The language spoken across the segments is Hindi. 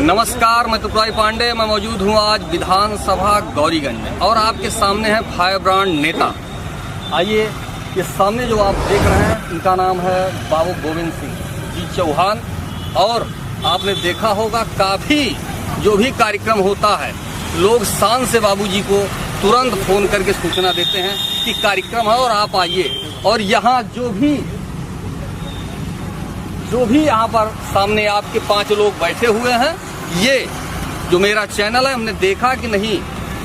नमस्कार, मैं तुपराई पांडे। मैं मौजूद हूँ आज विधानसभा गौरीगंज में और आपके सामने है फायर ब्रांड नेता। आइए, ये सामने जो आप देख रहे हैं इनका नाम है बाबू गोविंद सिंह जी चौहान। और आपने देखा होगा काफ़ी जो भी कार्यक्रम होता है लोग शान से बाबूजी को तुरंत फ़ोन करके सूचना देते हैं कि कार्यक्रम है और आप आइए। और यहाँ जो भी यहाँ पर सामने आपके 5 लोग बैठे हुए हैं, ये जो मेरा चैनल है, हमने देखा कि नहीं,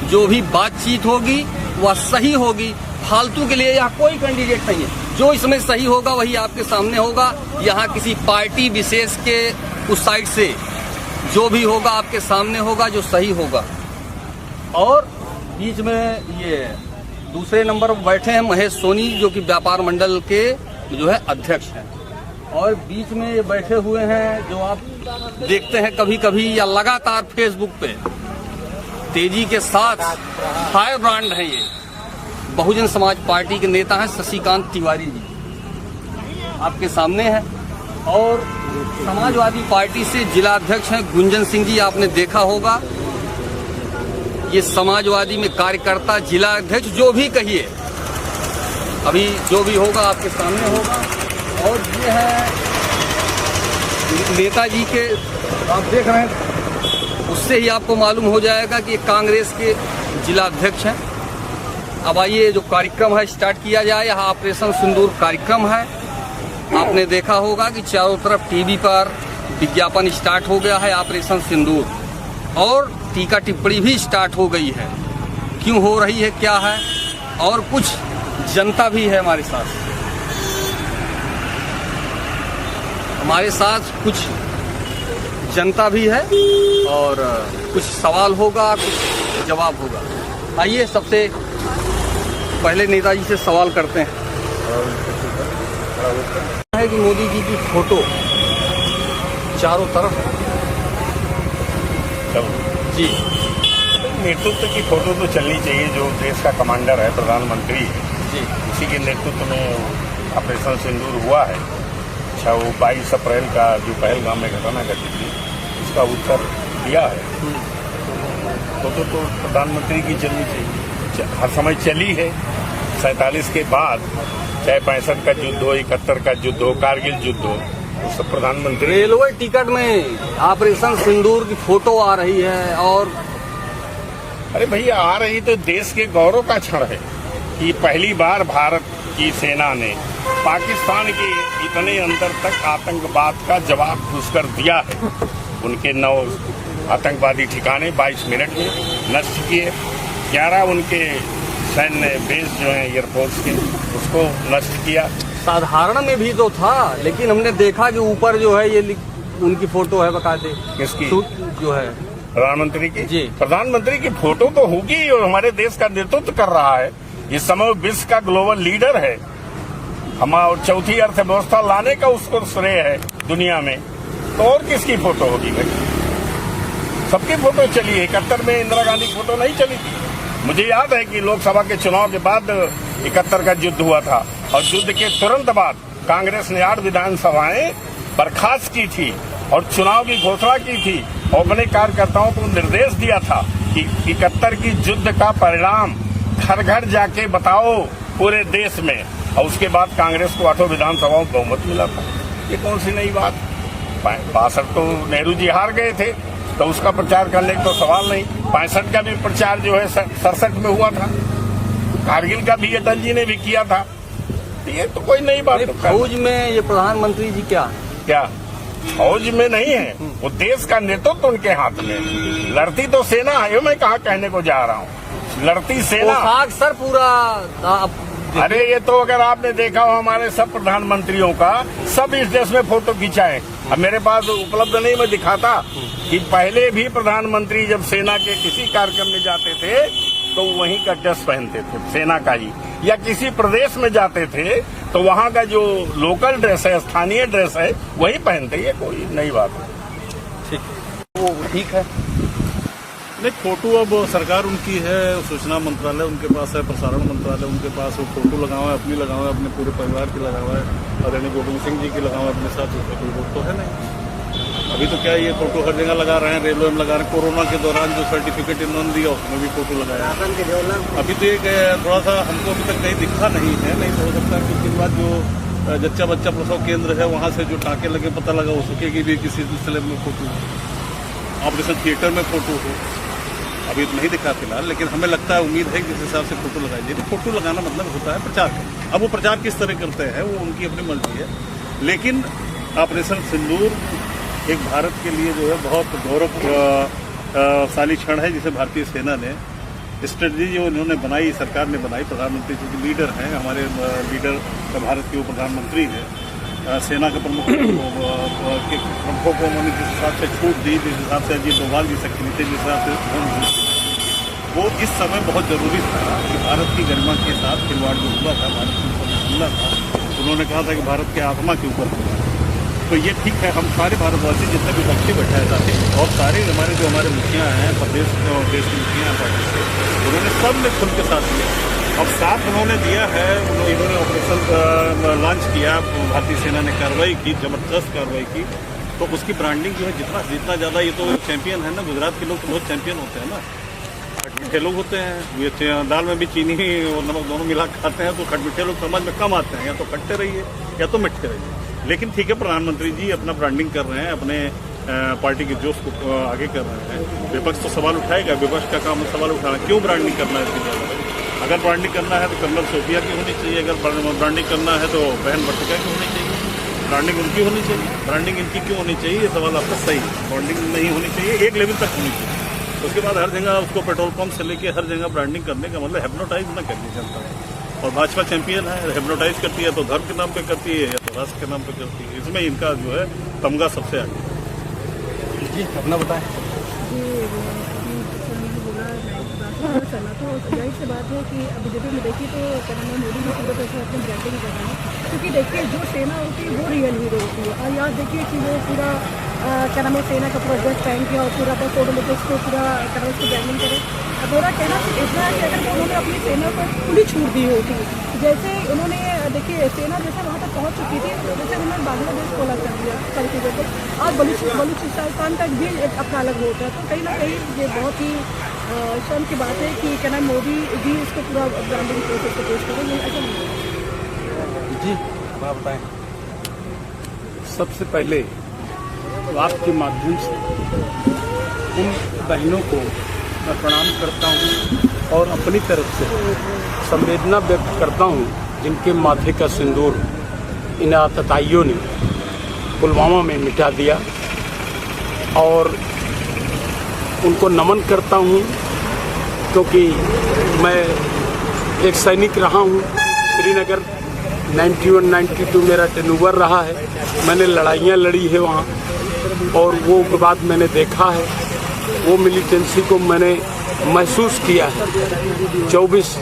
जो भी बातचीत होगी वह सही होगी। फालतू के लिए यहाँ कोई कैंडिडेट नहीं है। जो इसमें सही होगा वही आपके सामने होगा। यहाँ किसी पार्टी विशेष के उस साइड से जो भी होगा आपके सामने होगा, जो सही होगा। और बीच में ये दूसरे नंबर पर बैठे हैं महेश सोनी, जो कि व्यापार मंडल के जो है अध्यक्ष हैं। और बीच में ये बैठे हुए हैं जो आप देखते हैं कभी कभी या लगातार फेसबुक पे तेजी के साथ फायर ब्रांड है। ये बहुजन समाज पार्टी के नेता हैं शशिकांत तिवारी जी, आपके सामने हैं। और समाजवादी पार्टी से जिला अध्यक्ष हैं गुंजन सिंह जी, आपने देखा होगा। ये समाजवादी में कार्यकर्ता, जिला अध्यक्ष, जो भी कहिए, अभी जो भी होगा आपके सामने होगा। और ये है नेताजी के, आप देख रहे हैं, उससे ही आपको मालूम हो जाएगा कि ये कांग्रेस के जिला अध्यक्ष हैं। अब आइए, जो कार्यक्रम है स्टार्ट किया जाए। यहाँ ऑपरेशन सिंदूर कार्यक्रम है। आपने देखा होगा कि चारों तरफ टीवी पर विज्ञापन स्टार्ट हो गया है ऑपरेशन सिंदूर, और टीका टिप्पणी भी स्टार्ट हो गई है। क्यों हो रही है, क्या है, और कुछ जनता भी है हमारे साथ। कुछ जनता भी है और कुछ सवाल होगा, कुछ जवाब होगा। आइए, सबसे पहले नेताजी से सवाल करते हैं है कि मोदी जी की फोटो चारों तरफ जी, नेतृत्व की फोटो तो चलनी चाहिए। जो देश का कमांडर है, प्रधानमंत्री जी, उसी के नेतृत्व में ऑपरेशन सिंदूर हुआ है। अच्छा, वो 22 अप्रैल का जो पहलगाम में घटना घटी थी, उसका उत्तर दिया है। फोटो तो प्रधानमंत्री की चलनी चाहिए, हर समय चली है। 47 के बाद, चाहे 65 का युद्ध हो, 71 का युद्ध हो, कारगिल युद्ध हो, वो सब प्रधानमंत्री। रेलवे टिकट में ऑपरेशन सिंदूर की फोटो आ रही है। और अरे भैया, आ रही तो देश के गौरव का क्षण है कि पहली बार भारत की सेना ने पाकिस्तान के इतने अंदर तक आतंकवाद का जवाब घुसकर दिया है। उनके 9 आतंकवादी ठिकाने 22 मिनट में नष्ट किए। 11 उनके सैन्य बेस जो है एयरफोर्स के, उसको नष्ट किया। साधारण में भी तो था, लेकिन हमने देखा कि ऊपर जो है ये उनकी फोटो है बकायदे। किसकी? जो है प्रधानमंत्री की जी। प्रधानमंत्री की फोटो तो होगी, और हमारे देश का नेतृत्व कर रहा है। इस समय विश्व का ग्लोबल लीडर है। हमारा चौथी अर्थव्यवस्था लाने का उसको श्रेय है दुनिया में। तो और किसकी फोटो होगी भाई? सबकी फोटो चली है। 71 में इंदिरा गांधी की फोटो नहीं चली थी। मुझे याद है कि लोकसभा के चुनाव के बाद 71 का युद्ध हुआ था, और युद्ध के तुरंत बाद कांग्रेस ने 8 विधानसभाएं बर्खास्त की थी और चुनाव की घोषणा की थी, और अपने कार्यकर्ताओं को निर्देश दिया था कि 71 की युद्ध का परिणाम घर घर जाके बताओ पूरे देश में। और उसके बाद कांग्रेस को 8 विधानसभाओं में बहुमत मिला था। ये कौन सी नई बात? 62 तो नेहरू जी हार गए थे, तो उसका प्रचार करने का तो सवाल नहीं। 65 का भी प्रचार जो है 67 में हुआ था। कारगिल का भी अटल जी ने भी किया था। ये तो कोई नई बात। फौज में ये प्रधानमंत्री जी क्या फौज में नहीं है, वो देश का नेतृत्व तो उनके हाथ में। लड़ती तो सेना है, मैं कहाँ कहने को जा रहा हूँ, लड़ती सेना। सर पूरा अरे ये तो अगर आपने देखा हो हमारे सब प्रधानमंत्रियों का, सब इस देश में फोटो खिंचाए। अब मेरे पास उपलब्ध नहीं, मैं दिखाता कि पहले भी प्रधानमंत्री जब सेना के किसी कार्यक्रम में जाते थे तो वहीं का ड्रेस पहनते थे, सेना का ही। या किसी प्रदेश में जाते थे तो वहाँ का जो लोकल ड्रेस है, स्थानीय ड्रेस है, वही पहनते। ये कोई नई बात है। वो ठीक है। नहीं, फोटो अब सरकार उनकी है, सूचना मंत्रालय उनके पास है, प्रसारण मंत्रालय उनके पास। वो फोटो लगा हुआ है, अपनी लगा हुआ है, अपने पूरे परिवार की लगा हुआ है, आदरणीय गोविंद सिंह जी की लगा हुआ है अपने साथ। उसका कोई वोट तो है नहीं। अभी तो क्या ये फोटो हर जगह लगा रहे हैं, रेलवे में लगा रहे हैं। कोरोना के दौरान जो सर्टिफिकेट इन्होंने दिया उसमें भी फोटो लगाया। अभी तो एक थोड़ा सा हमको अभी तक कहीं दिखा नहीं है, नहीं तो हो सकता है कुछ दिन बाद जो जच्चा बच्चा प्रसव केंद्र है वहाँ से जो टाँके लगे पता लगा हो सके कि भी किसी सिलसिले में फोटो ऑपरेशन थिएटर में फोटो हो। अभी तो नहीं दिखा फिलहाल, लेकिन हमें लगता है, उम्मीद है कि जिस हिसाब से फोटो लगाई जाएगी। फोटो लगाना मतलब होता है प्रचार करना। अब वो प्रचार किस तरह करते हैं वो उनकी अपनी मर्जी है, लेकिन ऑपरेशन सिंदूर एक भारत के लिए जो है बहुत गौरवशाली क्षण है, जिसे भारतीय सेना ने स्ट्रेटजी जो इन्होंने बनाई, सरकार ने बनाई, प्रधानमंत्री जी के लीडर हैं, हमारे लीडर भारत के वो प्रधानमंत्री हैं, सेना के प्रमुखों को उन्होंने जिस हिसाब से छूट दी, जिस हिसाब से अजीत डोभाल जी सकते थे, जिस हिसाब से वो इस समय बहुत जरूरी था कि भारत की गरिमा के साथ खिलवाड़ जो हुआ था, भारत के ऊपर हमला था, उन्होंने कहा था कि भारत के आत्मा के ऊपर हुआ। तो ये ठीक है, हम सारे भारतवासी जितने भी पक्षी बैठे हैं साथी और सारे हमारे मुखिया हैं, प्रदेश देश के मुखिया हैं पार्टी के, उन्होंने सब ने खुल के साथ दिया। अब साथ उन्होंने दिया है, इन्होंने ऑपरेशन लॉन्च किया, भारतीय सेना ने कार्रवाई की, जबरदस्त कार्रवाई की, तो उसकी ब्रांडिंग जो है जितना ज़्यादा, ये तो चैंपियन है ना, गुजरात के लोग तो बहुत चैंपियन होते हैं ना, खटमिठे लोग होते हैं, ये दाल में भी चीनी और नमक दोनों मिला खाते हैं, तो खटमिठे लोग समाज में कम आते हैं, या तो खट्टे रहिए या तो मिठे रहिए। लेकिन ठीक है, प्रधानमंत्री जी अपना ब्रांडिंग कर रहे हैं, अपने पार्टी के जोश को आगे कर रहे हैं। विपक्ष तो सवाल उठाएगा, विपक्ष का काम सवाल उठाना, क्यों ब्रांडिंग करना है इसकी जगह? अगर ब्रांडिंग करना है तो कर्नल सोफिया की होनी चाहिए, अगर ब्रांडिंग करना है तो बहन भट्टिका की होनी चाहिए, ब्रांडिंग उनकी होनी चाहिए। ब्रांडिंग इनकी क्यों होनी चाहिए, ये सवाल आपका सही है। ब्रांडिंग नहीं होनी चाहिए, एक लेवल तक होनी चाहिए। उसके बाद हर जगह उसको पेट्रोल पंप से लेके हर जगह ब्रांडिंग करने का मतलब हेप्नोटाइज ना करनी जनता है। और भाजपा चैंपियन है, हेप्नोटाइज करती है तो धर्म के नाम पे करती है या तो राष्ट्र के नाम पे करती है। इसमें इनका जो है तमगा सबसे आगे। जी अपना बताएं। तो जाहिर सी बात है कि अब बीजेपी में देखिए तो क्या नाम है, मोदी जी पूरे तरह से अपनी ब्रांडिंग कर रहे हैं, क्योंकि देखिए जो सेना होती है वो रियल हीरो होती है। और यहाँ देखिए कि वो पूरा क्या नाम है, सेना का पूरा ड्रेस पहन के और पूरा अपना फोटो लेके उसको पूरा क्या नाम उसको ब्रांडिंग करे। अब मेरा कहना इतना है कि अगर उन्होंने अपनी सेना को खुली छूट दी होती, जैसे उन्होंने देखिए सेना जैसे वहाँ तक पहुँच चुकी थी, जैसे उन्होंने बांग्लादेश को अलग कर दिया सारी चीज़ों को, और बलूचिस्तान तक भी एक अपना अलग होता है। तो कहीं ना कहीं ये बहुत ही शर्म की बात है कि क्या नाम मोदी जी इसको पूरा ब्रांडिंग प्रोसेस को पेश करें, ये ऐसा नहीं है। जी आप बताएं। सबसे पहले तो आपके माध्यम से उन बहनों को मैं प्रणाम करता हूं और अपनी तरफ से संवेदना व्यक्त करता हूं जिनके माथे का सिंदूर इन आतताइयों ने पुलवामा में मिटा दिया, और उनको नमन करता हूं क्योंकि मैं एक सैनिक रहा हूं। श्रीनगर 91-92 मेरा टेनूवर रहा है, मैंने लड़ाइयाँ लड़ी है वहाँ, और वो उग्रवाद मैंने देखा है, वो मिलिटेंसी को मैंने महसूस किया है। 24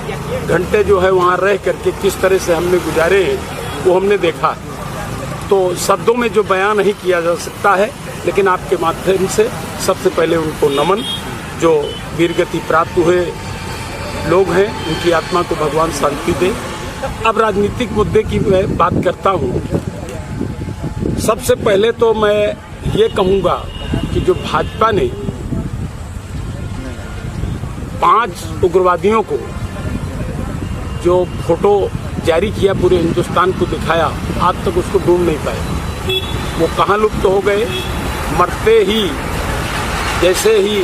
घंटे जो है वहाँ रह करके किस तरह से हमने गुजारे हैं वो हमने देखा है। तो शब्दों में जो बयान नहीं किया जा सकता है, लेकिन आपके माध्यम से सबसे पहले उनको नमन, जो वीरगति प्राप्त हुए लोग हैं, उनकी आत्मा को भगवान शांति दे। अब राजनीतिक मुद्दे की मैं बात करता हूँ। सबसे पहले तो मैं ये कहूँगा कि जो भाजपा ने 5 उग्रवादियों को जो फोटो जारी किया, पूरे हिंदुस्तान को दिखाया, आज तक उसको ढूंढ नहीं पाए। वो कहाँ लुप्त हो गए? मरते ही जैसे ही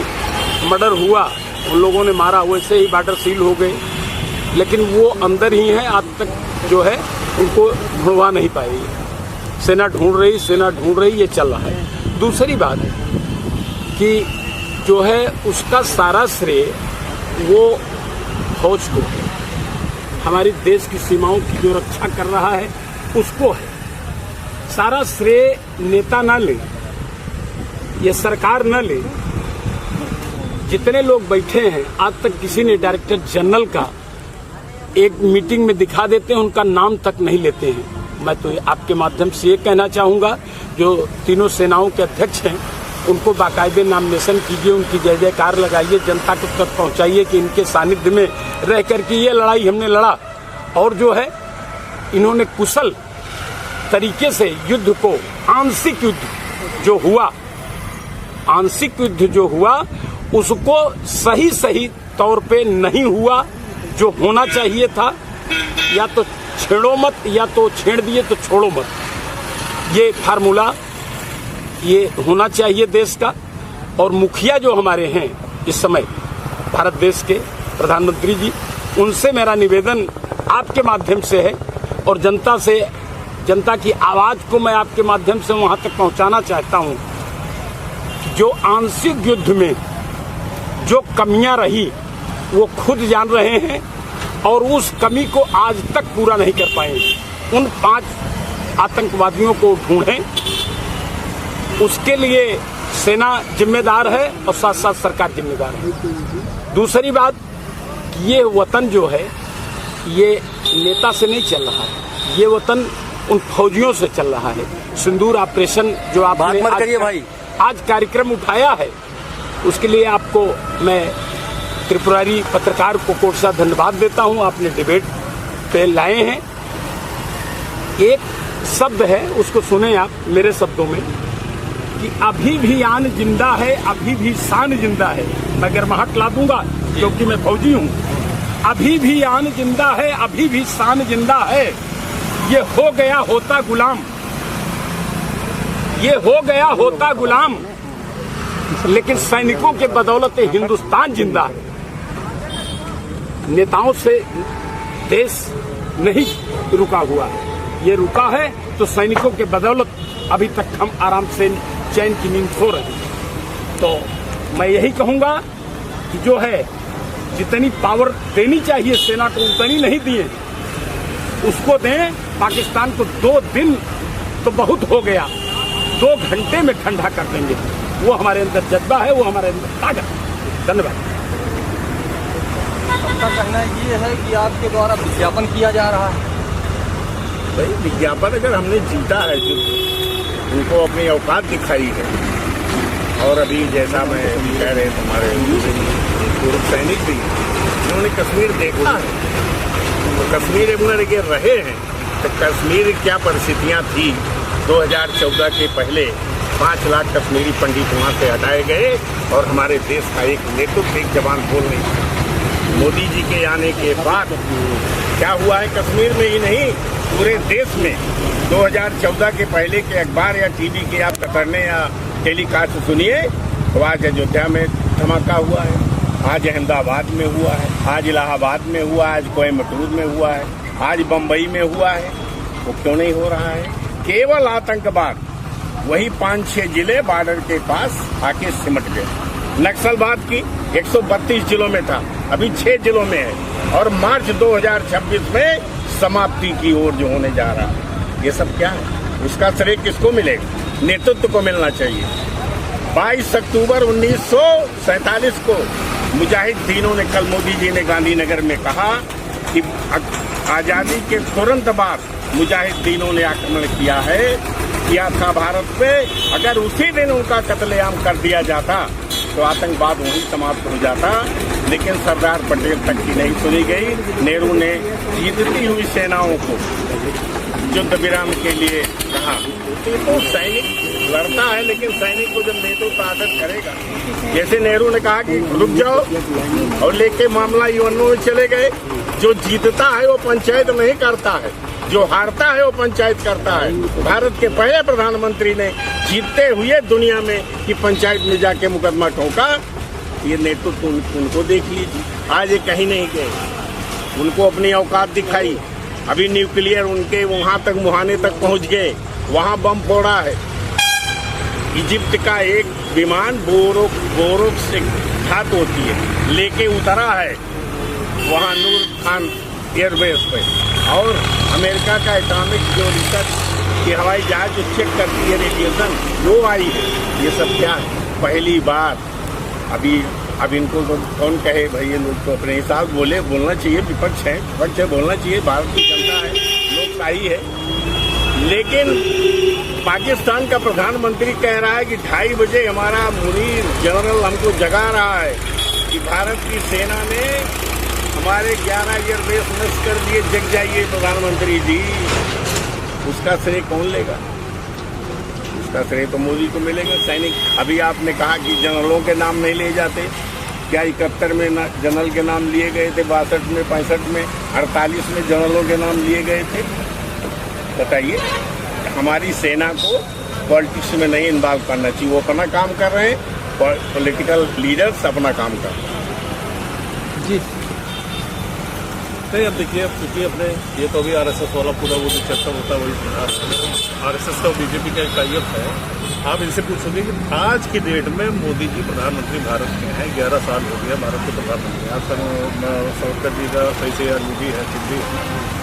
मर्डर हुआ उन लोगों ने मारा, वैसे ही बॉर्डर सील हो गए, लेकिन वो अंदर ही हैं, आज तक जो है उनको ढूंढवा नहीं पाई। सेना ढूंढ रही, ये चल रहा है। दूसरी बात है कि जो है उसका सारा श्रेय वो फौज को, हमारी देश की सीमाओं की जो रक्षा कर रहा है उसको है। सारा श्रेय नेता ना ले, ये सरकार न ले। जितने लोग बैठे हैं आज तक किसी ने डायरेक्टर जनरल का एक मीटिंग में दिखा देते हैं, उनका नाम तक नहीं लेते हैं। मैं तो आपके माध्यम से ये कहना चाहूँगा, जो तीनों सेनाओं के अध्यक्ष हैं उनको बाकायदे नामिनेशन कीजिए, उनकी जय जयकार लगाइए, जनता को तक पहुँचाइए कि इनके सानिध्य में रह करके ये लड़ाई हमने लड़ा। और जो है इन्होंने कुशल तरीके से युद्ध को, आंशिक युद्ध जो हुआ आंशिक युद्ध जो हुआ उसको सही सही तौर पे नहीं हुआ जो होना चाहिए था। या तो छेड़ो मत या तो छेड़ दिए तो छोड़ो मत, ये फार्मूला ये होना चाहिए देश का। और मुखिया जो हमारे हैं इस समय भारत देश के प्रधानमंत्री जी, उनसे मेरा निवेदन आपके माध्यम से है और जनता की आवाज को मैं आपके माध्यम से वहां तक पहुंचाना चाहता हूं कि जो आंशिक युद्ध में जो कमियां रही वो खुद जान रहे हैं और उस कमी को आज तक पूरा नहीं कर पाए। उन 5 आतंकवादियों को ढूंढें, उसके लिए सेना जिम्मेदार है और साथ साथ सरकार जिम्मेदार है। दूसरी बात, ये वतन जो है ये नेता से नहीं चल रहा है, ये वतन उन फौजियों से चल रहा है। सिंदूर ऑपरेशन जो आपने आज कार्यक्रम उठाया है उसके लिए आपको मैं त्रिपुरारी पत्रकार को कोट सा धन्यवाद देता हूं। आपने डिबेट पे लाए हैं, एक शब्द है उसको सुने आप मेरे शब्दों में कि अभी भी आन जिंदा है, अभी भी शान जिंदा है। मैं गर्माहट ला दूंगा क्योंकि मैं फौजी हूं। अभी भी आन जिंदा है, अभी भी शान जिंदा है, ये हो गया होता गुलाम, ये हो गया होता गुलाम, लेकिन सैनिकों के बदौलत हिंदुस्तान जिंदा है। नेताओं से देश नहीं रुका हुआ है, ये रुका है तो सैनिकों के बदौलत अभी तक हम आराम से चैन की नींद सो रहे हैं। तो मैं यही कहूंगा कि जो है जितनी पावर देनी चाहिए सेना को उतनी नहीं दिए, उसको दें। पाकिस्तान को 2 दिन तो बहुत हो गया, 2 घंटे में ठंडा कर देंगे। वो हमारे अंदर जज्बा है, वो हमारे अंदर ताकत है। धन्यवाद। सबका कहना ये है कि आपके द्वारा विज्ञापन किया जा रहा है। भाई विज्ञापन अगर हमने जीता है जो उनको अपनी औकात दिखाई है, और अभी जैसा मैं कह रहे थे हमारे पूर्व सैनिक भी उन्होंने कश्मीर देखा है, तो कश्मीर में रहे हैं तो कश्मीर क्या परिस्थितियां थी। 2014 के पहले 5 लाख कश्मीरी पंडित वहां से हटाए गए और हमारे देश का एक नेतृत्व एक जवान बोल नहीं था। मोदी जी के आने के बाद क्या हुआ है कश्मीर में ही नहीं पूरे देश में। 2014 के पहले के अखबार या टीवी के आप कतरने या टेलीकास्ट सुनिए तो आज अयोध्या में धमाका हुआ है, आज अहमदाबाद में हुआ है, आज इलाहाबाद में हुआ है, आज कोयम्बटूर में हुआ है, आज बम्बई में हुआ है। वो क्यों नहीं हो रहा है? केवल आतंकवाद वही 5-6 जिले बॉर्डर के पास आके सिमट गए। नक्सलवाद की 132 जिलों में था, अभी 6 जिलों में है और मार्च 2026 में समाप्ति की ओर जो होने जा रहा है। ये सब क्या है? उसका श्रेय किसको मिलेगा? नेतृत्व को मिलना चाहिए। 22 अक्टूबर 1947 को मुजाहिदीनों ने, कल मोदी जी ने गांधीनगर में कहा कि आजादी के तुरंत बाद मुजाहिदीनों ने आक्रमण किया था भारत पे। अगर उसी दिन उनका कत्लेआम कर दिया जाता तो आतंकवाद वहीं समाप्त हो जाता, लेकिन सरदार पटेल तक की नहीं सुनी गई। नेहरू ने जीतती हुई सेनाओं को युद्ध विराम के लिए कहा। तो सैनिक लड़ता है, लेकिन सैनिक को जब नेतृत्व आदर करेगा, जैसे नेहरू ने कहा कि रुक जाओ और लेके मामला यूएनओ में चले गए। जो जीतता है वो पंचायत नहीं करता है, जो हारता है वो पंचायत करता है। भारत के पहले प्रधानमंत्री ने जीतते हुए दुनिया में कि पंचायत में जाके मुकदमा ठोका। ये नेतृत्व उनको देख लीजिए, आज ये कहीं नहीं गए, उनको अपनी औकात दिखाई। अभी न्यूक्लियर उनके वहां तक मुहाने तक पहुंच गए, वहां बम फोड़ा है। इजिप्ट का एक विमान बोरोक से खात होती है लेके उतरा है वहां नूर खान एयरबेस पे, और अमेरिका का एटॉमिक जो रिसर्च की हवाई जहाज जो चेक करती है रेडिएशन, वो आई है। ये सब क्या है? पहली बार। अब इनको तो कौन कहे भाई, ये लोग तो अपने हिसाब बोलना चाहिए। विपक्ष है बोलना चाहिए, भारत की जनता है, लोकशाही है। लेकिन पाकिस्तान का प्रधानमंत्री कह रहा है कि 2:30 बजे हमारा मुनीर जनरल हमको जगा रहा है कि भारत की सेना ने हमारे 11 एयरबेस नष्ट कर दिए, जग जाइए प्रधानमंत्री जी। उसका श्रेय कौन लेगा? उसका श्रेय तो मोदी को मिलेगा। सैनिक, अभी आपने कहा कि जनरलों के नाम नहीं लिए जाते, क्या 71 में जनरल के नाम लिए गए थे, 62 में, 65 में, 48 में जनरलों के नाम लिए गए थे? बताइए। हमारी सेना को पॉलिटिक्स में नहीं इन्वॉल्व करना चाहिए, वो अपना काम कर रहे हैं, पॉलिटिकल लीडर्स अपना काम कर रहे हैं। जी नहीं, अब देखिए, अब क्योंकि अपने ये तो अभी आरएसएस वाला पूरा वो जो चर्चा होता है वही आरएसएस का बीजेपी का एक टाइप है। आप इनसे पूछोगे कि आज की डेट में मोदी जी प्रधानमंत्री भारत के हैं, 11 साल हो गया भारत के प्रधानमंत्री। आज तक सावरकर जी का सही से यार भी है, सिद्धि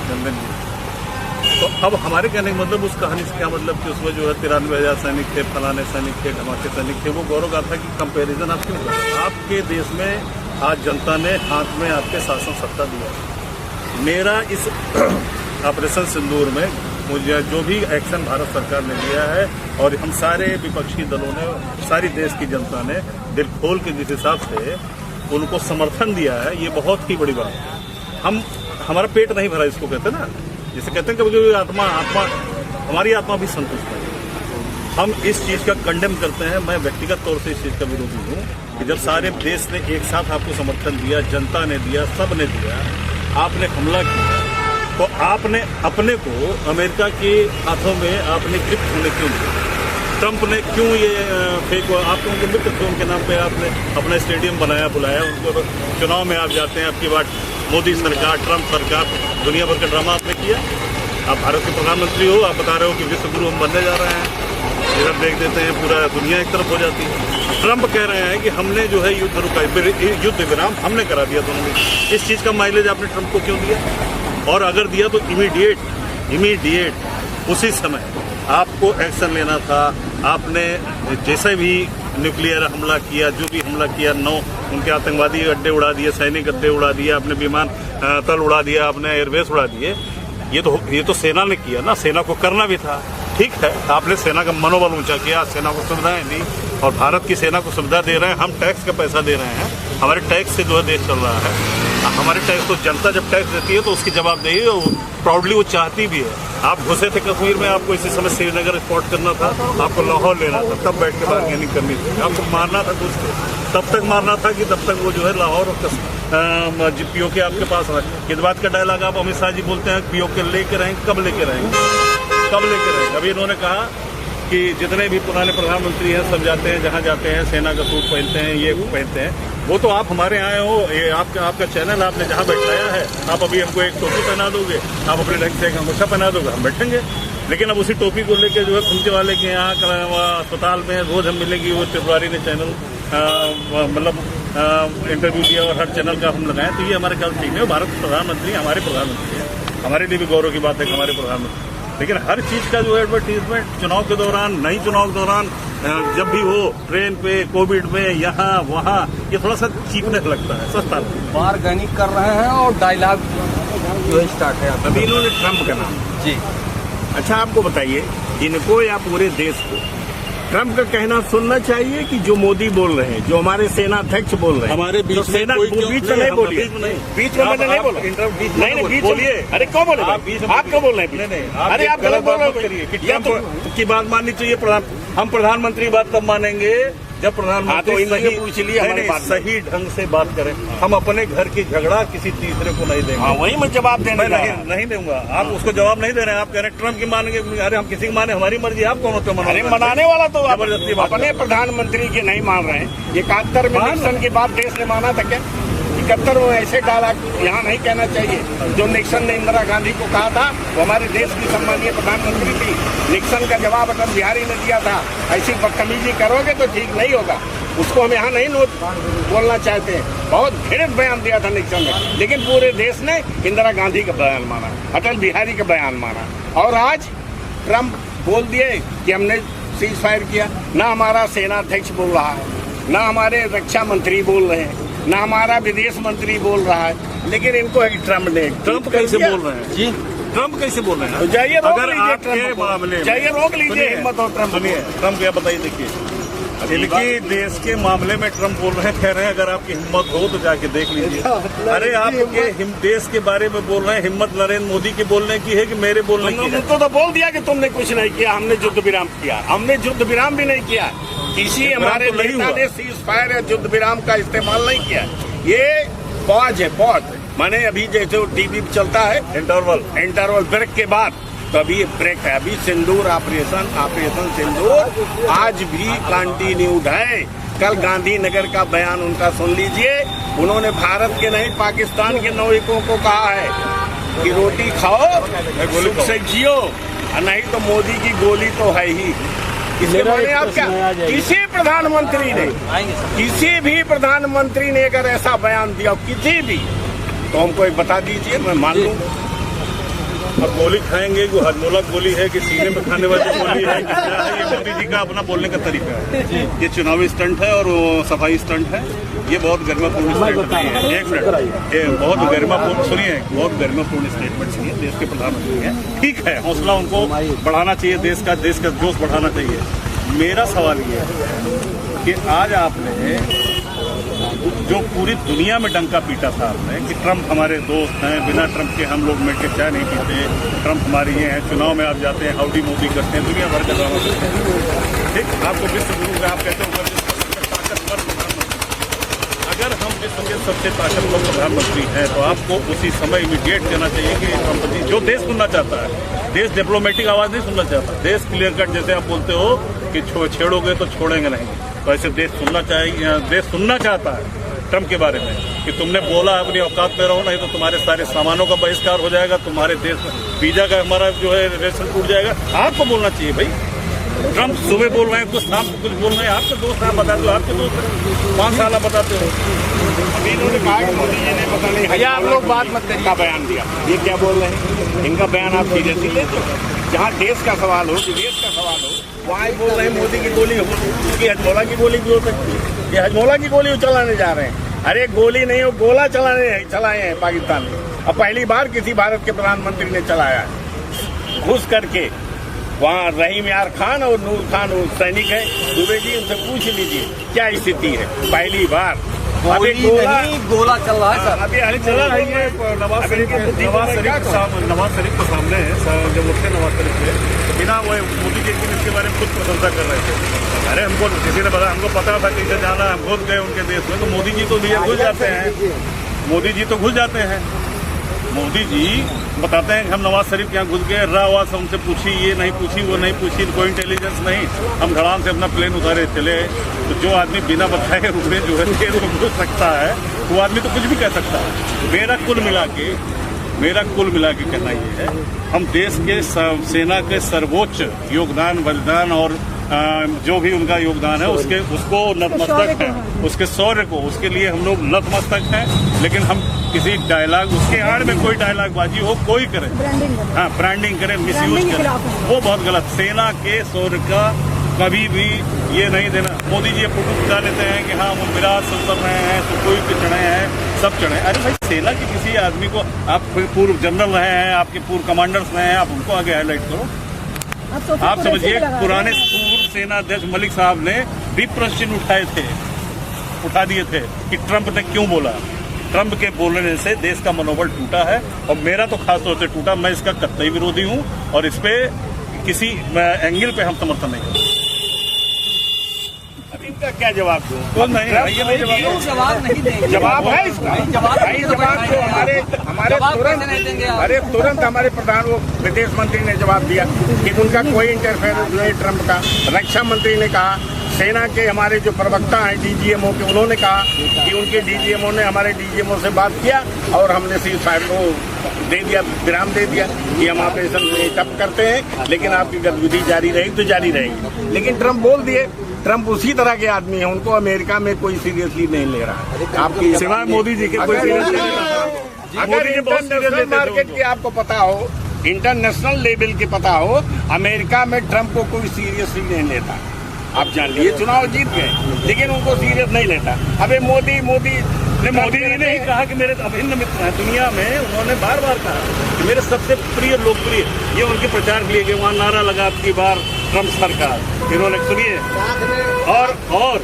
नंदन जी। तो अब हमारे कहने का मतलब उस कहानी से क्या मतलब कि उसमें जो है 93,000 सैनिक थे, फलाने सैनिक थे, धमाके सैनिक थे, वो गौरव गाथा की कंपैरिजन आप क्यों कर रहे हैं? आपके देश में आज जनता ने हाथ में आपके शासन सत्ता दिया। मेरा इस ऑपरेशन सिंदूर में मुझे जो भी एक्शन भारत सरकार ने लिया है और हम सारे विपक्षी दलों ने, सारी देश की जनता ने दिल खोल के जिस हिसाब से उनको समर्थन दिया है, ये बहुत ही बड़ी बात है। हमारा पेट नहीं भरा, इसको कहते हैं ना, जिसे कहते हैं कभी आत्मा हमारी आत्मा भी संतुष्ट है। हम इस चीज का कंडेम करते हैं। मैं व्यक्तिगत तौर से इस चीज का विरोधी हूँ कि जब सारे देश ने एक साथ आपको समर्थन दिया, जनता ने दिया, सब ने दिया, आपने हमला किया, तो आपने अपने को अमेरिका के हाथों में आपने गिफ्ट होने क्यों दिया? ट्रंप ने क्यों ये फेक, आप उनके मित्र थे, उनके नाम पे आपने अपना स्टेडियम बनाया, बुलाया उनको, चुनाव में आप जाते हैं, आपकी बात मोदी सरकार, ट्रंप सरकार, दुनिया भर का ड्रामा आपने किया। आप भारत के प्रधानमंत्री हो, आप बता रहे हो कि विश्व गुरु हम बनने जा रहे हैं, इधर देख देते हैं पूरा दुनिया एक तरफ हो जाती है। ट्रंप कह रहे हैं कि हमने जो है युद्ध रुका, युद्ध विराम हमने करा दिया दोनों में। इस चीज का माइलेज आपने ट्रंप को क्यों दिया? और अगर दिया तो इमीडिएट उसी समय आपको एक्शन लेना था। आपने जैसे भी न्यूक्लियर हमला किया, जो भी हमला किया, 9 उनके आतंकवादी अड्डे उड़ा दिए, सैनिक अड्डे उड़ा दिए, आपने विमान तल उड़ा दिया, आपने एयरबेस उड़ा दिए। ये तो सेना ने किया ना, सेना को करना भी था। ठीक है, आपने सेना का मनोबल ऊंचा किया, सेना को सुविधाएं दी और भारत की सेना को सुविधा दे रहे हैं। हम टैक्स का पैसा दे रहे हैं, हमारे टैक्स से जो है देश चल रहा है। हमारे टैक्स तो जनता जब टैक्स देती है तो उसकी जवाबदेही प्राउडली वो चाहती भी है। आप घुसे थे कश्मीर में, आपको इसी समय श्रीनगर स्पॉट करना था, आपको लाहौर लेना था, तब बैठ के बार्गेनिंग करनी थी, आपको मारना था घुस के, तब तक मारना था कि तब तक वो जो है लाहौर और पीओके आपके पास है। इस बात का डायलॉग आप अमित शाह जी बोलते हैं, पीओके लेके रहेंगे, कब लेके रहेंगे? अभी इन्होंने कहा कि जितने भी पुराने प्रधानमंत्री हैं सब जाते हैं, जहाँ जाते हैं सेना का सूट पहनते हैं, ये पहनते हैं। वो तो आप हमारे आए हो, ये आपका चैनल, आपने जहाँ बैठाया है, आप अभी हमको एक टोपी पहना दोगे, आप अपने ढंग से एक अंगूठा पहना दोगे, हम बैठेंगे। लेकिन अब उसी टोपी को लेकर जो है खुमचे वाले के यहाँ अस्पताल में रोज हम मिलेंगे। वो तिवारी ने चैनल मतलब इंटरव्यू दिया और हर चैनल का हम लगाए, तो ये हमारे ख्याल ठीक है। भारत के प्रधानमंत्री हमारे प्रधानमंत्री हैं, हमारे लिए भी गौरव की बात है कि हमारे प्रधानमंत्री। लेकिन हर चीज का जो है एडवर्टीजमेंट चुनाव के दौरान, नहीं चुनाव के दौरान, जब भी हो, ट्रेन पे, कोविड में, यहाँ वहाँ, ये थोड़ा सा चीपनेस लगता है, सस्ता लगता है। बार्गेनिंग कर रहे हैं और डायलॉग जो है स्टार्ट है। अभी इन्होंने ट्रंप का नाम। जी अच्छा, आपको बताइए, इनको या पूरे देश को ट्रंप का कहना सुनना चाहिए कि जो मोदी बोल रहे हैं, जो हमारे सेना अध्यक्ष बोल रहे हैं? हमारे बीच तो में सेना कोई बीच में नहीं बोलिए, बीच में मैंने नहीं बोला, नहीं बीच बोलिए। अरे क्यों बोले? आप क्यों बोल रहे हैं? नहीं, अरे आप गलत बोल रहे करिए कि हो। की बात माननी चाहिए। हम प्रधानमंत्री बात तब मानेंगे जब प्रधानमंत्री तो इनसे पूछ लिए, हमारी बात सही ढंग से बात करें। हम अपने घर की झगड़ा किसी तीसरे को नहीं देंगे। वही मैं जवाब देने नहीं दूंगा। आप उसको जवाब नहीं दे रहे हैं, आप कह रहे हैं ट्रंप की मानेंगे। अरे हम किसी की माने, हमारी मर्जी, आप कौन होते हो? अरे मनाने वाला तो जबरदस्ती अपने प्रधानमंत्री की नहीं मान रहे हैं। 71 में निक्सन की बात देश ने माना था क्या? 71 में ऐसे डायलॉग यहाँ नहीं कहना चाहिए। जो निक्सन ने इंदिरा गांधी को कहा था, वो हमारे देश की सम्मानीय प्रधानमंत्री थी। निक्सन का जवाब अटल बिहारी ने दिया था, ऐसी बदतमीजी करोगे तो ठीक नहीं होगा। उसको हम यहाँ नहीं बोलना चाहते हैं। बहुत घृणित बयान दिया था निक्सन ने, लेकिन पूरे देश ने इंदिरा गांधी का बयान माना, अटल बिहारी का बयान माना। और आज ट्रंप बोल दिए कि हमने सीज फायर किया। ना हमारा सेना अध्यक्ष बोल रहा है, ना हमारे रक्षा मंत्री बोल रहे हैं, ना हमारा विदेश मंत्री बोल रहा है, लेकिन इनको ट्रंप ने ट्रंप कैसे बोल रहे हैं? जी ट्रंप कैसे बोल रहे हैं? तो जाइए रोक अगर लीजिए आपके ट्रंप को। मामले में- जाइए रोक लीजिए, हिम्मत हो ट्रंप को। सुनिए, ट्रंप क्या बताइए। देखिए, इनकी देश के मामले में ट्रम्प बोल रहे हैं, कह रहे हैं अगर आपकी हिम्मत हो तो जाके देख लीजिए। अरे आपके देश के बारे में बोल रहे हैं, हिम्मत नरेंद्र मोदी की बोलने की है कि मेरे बोलने की है? तो बोल दिया कि तुमने कुछ नहीं किया, हमने युद्ध विराम किया। हमने युद्ध विराम भी नहीं किया, किसी हमारे नेता ने सीज फायर या युद्ध विराम का इस्तेमाल नहीं किया। ये पॉज है, पॉज माने अभी जैसे टीवी चलता है इंटरवल ब्रेक के बाद, तो अभी ब्रेक है। अभी सिंदूर ऑपरेशन सिंदूर आज भी कंटिन्यूड है। कल गांधीनगर का बयान उनका सुन लीजिए। उन्होंने भारत के नहीं पाकिस्तान के नागरिकों को कहा है कि रोटी खाओ, सुख से जियो, और नहीं तो मोदी की गोली तो है ही। इसके माने आप क्या, किसी भी प्रधानमंत्री ने अगर ऐसा बयान दिया किसी भी, तो हमको एक बता दीजिए, मैं मान लूँ। अब गोली खाएंगे, जो हजमोला गोली है कि सीने में खाने वाली गोली है कि क्या है, ये मोदी जी का अपना बोलने का तरीका है। ये चुनावी स्टंट है और वो सफाई स्टंट है। ये बहुत गरिमापूर्ण स्टेटमेंट नहीं है। एक मिनट, ये बहुत गरिमापूर्ण, सुनिए, बहुत गरिमापूर्ण स्टेटमेंट नहीं है। देश के प्रधानमंत्री हैं, ठीक है, हौसला उनको बढ़ाना चाहिए, देश का जोश बढ़ाना चाहिए। मेरा सवाल ये है कि आज आपने जो पूरी दुनिया में डंका पीटा था आपने कि ट्रम्प हमारे दोस्त हैं, बिना ट्रम्प के हम लोग मिलकर चाय नहीं पीते, ट्रम्प हमारे ये हैं, चुनाव में आप जाते हैं हाउडी मोदी करते हैं, दुनिया भर का ड्रामा करते हैं। ठीक, आपको विश्व गुरु में आप कहते हो ताकतवर प्रधानमंत्री। अगर हम विश्व के सबसे ताकतवर प्रधानमंत्री हैं तो आपको उसी समय इमीडिएट कहना चाहिए कि ट्रम्प जी जो देश सुनना चाहता है, देश डिप्लोमेटिक आवाज नहीं सुनना चाहता, देश क्लियर कट जैसे आप बोलते हो कि छेड़ोगे तो छोड़ेंगे नहीं, तो ऐसे देश सुनना चाहिए। देश सुनना चाहता है ट्रम्प के बारे में कि तुमने बोला अपनी औकात में रहो, नहीं तो तुम्हारे सारे सामानों का बहिष्कार हो जाएगा, तुम्हारे देश में वीजा का हमारा जो है रेशन टूट जाएगा। आपको बोलना चाहिए भाई। ट्रम्प सुबह बोल रहे हैं, कुछ शाम को कुछ बोल रहे हैं। आपके दोस्त आप बताते हो, आपके दोस्त 5 साल आप बताते हो। अभी इन्होंने कहा कि मोदी जी ने पता नहीं, भैया आप लोग बात मत करिए, का बयान दिया, ये क्या बोल रहे हैं? इनका बयान आप सीरियसली लेते हो? जहाँ देश का सवाल हो, विदेश का सवाल हो, वहाँ बोल रहे हैं मोदी की गोली हो, उसकी हजमोला की गोली भी हो सकती है। ये हजमोला की गोली चलाने जा रहे हैं। अरे गोली नहीं हो, गोला चलाए हैं पाकिस्तान में। अब पहली बार किसी भारत के प्रधानमंत्री ने चलाया है घुस करके। वहाँ रहीम यार खान और नूर खान सैनिक है, दुबे जी, उनसे पूछ लीजिए क्या स्थिति है। पहली बार अभी गोला चल रहा है सर। अभी चला है ये नवाज शरीफ के सामने जब उठे नवाज शरीफ के बिना वो मोदी जी की इसके बारे में खुद प्रशंसा कर रहे थे। अरे हमको किसी ने बताया, हमको पता था कि इसे जाना, हम घुस गए उनके देश में। तो मोदी जी तो भैया घुस जाते हैं, मोदी जी तो घुस जाते हैं। मोदी जी बताते हैं कि हम नवाज शरीफ के यहाँ घुस गए, रावास हमसे पूछी, ये नहीं पूछी, वो नहीं पूछी, कोई इंटेलिजेंस नहीं, हम धड़ाम से अपना प्लेन उतारे चले। तो जो आदमी बिना बताए रुपये जो है घुस सकता है, वो आदमी तो कुछ भी कह सकता है। मेरा कुल मिला के कहना ये है, हम देश के सेना के सर्वोच्च योगदान, बलिदान और जो भी उनका योगदान है उसको नतमस्तक है, उसके शौर्य को, उसके लिए हम लोग नतमस्तक हैं। लेकिन हम किसी डायलॉग, उसके आड़ में कोई डायलॉगबाजी हो, कोई करे, हाँ ब्रांडिंग करे, मिसयूज करे, वो बहुत गलत। सेना के शौर्य का कभी भी ये नहीं देना। मोदी जी फोटो खिंचा लेते हैं कि हाँ वो विराट से उतर रहे हैं, तो कोई भी चढ़े हैं, सब चढ़े। अरे भाई, सेना के किसी आदमी को, आप पूर्व जनरल रहे हैं, आपके पूर्व कमांडर्स रहे हैं, आप उनको आगे हाईलाइट करो। आप समझिए, पुराने पूर्व सेना अध्यक्ष मलिक साहब ने भी प्रश्न उठा दिए थे कि ट्रंप ने क्यों बोला। ट्रंप के बोलने से देश का मनोबल टूटा है, और मेरा तो खासतौर से टूटा। मैं इसका कतई विरोधी हूं, और इस पे किसी एंगल पे हम समर्थन नहीं करते। अब इनका क्या जवाब दो? तो नहीं, ये नहीं जवाब नहीं देंगे। जवाब है इसका, जवाब तो हमारे तुरंत हमारे प्रधान वो विदेश मंत्री ने जवाब दिया कि उनका कोई इंटरफेरेंस नहीं ट्रंप का। रक्षा मंत्री ने कहा, सेना के हमारे जो प्रवक्ता हैं डीजीएमओ के, उन्होंने कहा कि उनके डीजीएमओ ने हमारे डीजीएमओ से बात किया और हमने सीज फायर को दे दिया, विराम दे दिया कि हम ऑपरेशन तब करते हैं, लेकिन आपकी गतिविधि जारी रहेगी तो जारी रहेगी। लेकिन ट्रंप बोल दिए, ट्रंप उसी तरह के आदमी है, उनको अमेरिका में कोई सीरियसली नहीं ले रहा है, आपकी सिवाय मोदी जी के कोई सीरियसली नहीं ले रहा। अगर इंटरनेशनल मार्केट की आपको पता हो, इंटरनेशनल लेवल की पता हो, अमेरिका में ट्रंप को कोई सीरियसली नहीं लेता। आप जान लीजिए, चुनाव जीत गए लेकिन उनको सीरियस नहीं लेता। अबे मोदी ने मोदी जी ने ही कहा कि मेरे अभिन्न मित्र हैं दुनिया में। उन्होंने बार बार कहा कि मेरे सबसे प्रिय लोकप्रिय, ये उनके प्रचार के लिए कि वहाँ नारा लगा आपकी बार ट्रम्प सरकार, इन्होंने सुनिए। और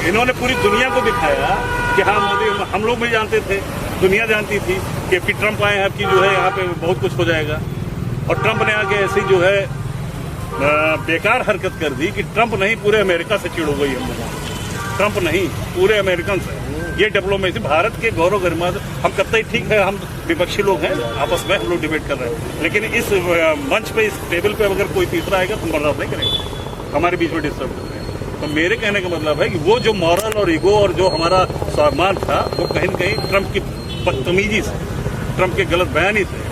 इन्होंने पूरी दुनिया को दिखाया कि हाँ मोदी, हम लोग भी जानते थे, दुनिया जानती थी कि ट्रम्प आए हैं आपकी जो है यहाँ पे बहुत कुछ हो जाएगा। और ट्रम्प ने आके ऐसी जो है बेकार हरकत कर दी कि ट्रम्प नहीं पूरे अमेरिका से चिढ़ हो गई हम लोग, ट्रम्प नहीं पूरे अमेरिकन से। ये डिप्लोमेसी भारत के गौरव गरिमा, हम कतई ठीक है, हम विपक्षी लोग हैं, आपस में हम लोग डिबेट कर रहे हैं, लेकिन इस मंच पे, इस टेबल पे अगर कोई तीसरा आएगा तो बर्दाश्त नहीं करेंगे, हमारे बीच में डिस्टर्ब कर रहे हैं। तो मेरे कहने का मतलब है कि वो जो मॉरल और ईगो और जो हमारा स्वाभिमान था वो कहीं न कहीं ट्रम्प की बदतमीजी से, ट्रम्प के गलत बयानी से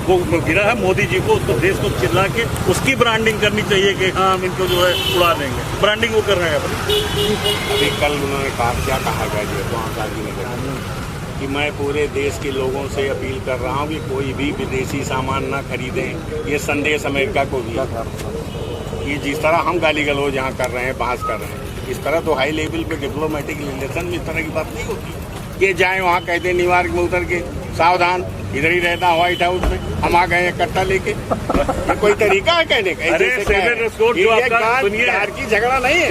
वो गिरा है। मोदी जी को, उसको देश को चिल्ला के उसकी ब्रांडिंग करनी चाहिए कि हाँ हम इनको जो है उड़ा देंगे, ब्रांडिंग वो कर रहे हैं अपनी। अभी कल उन्होंने कहा, क्या कहा गया कि मैं पूरे देश के लोगों से अपील कर रहा हूँ कि कोई भी विदेशी सामान ना खरीदें। ये संदेश अमेरिका को भी कि जिस तरह हम गाली गलौज यहाँ कर रहे हैं, बहस कर रहे हैं, इस तरह तो हाई लेवल पे डिप्लोमेटिक रिलेशन में इस तरह की बात नहीं होती। ये जाए वहाँ कहते न्यूयॉर्क में उतर के सावधान, इधर ही रहता व्हाइट हाउस में, हम आ गए हैं कट्टा लेके। ये कोई तरीका है कहने का? अरे की झगड़ा नहीं है,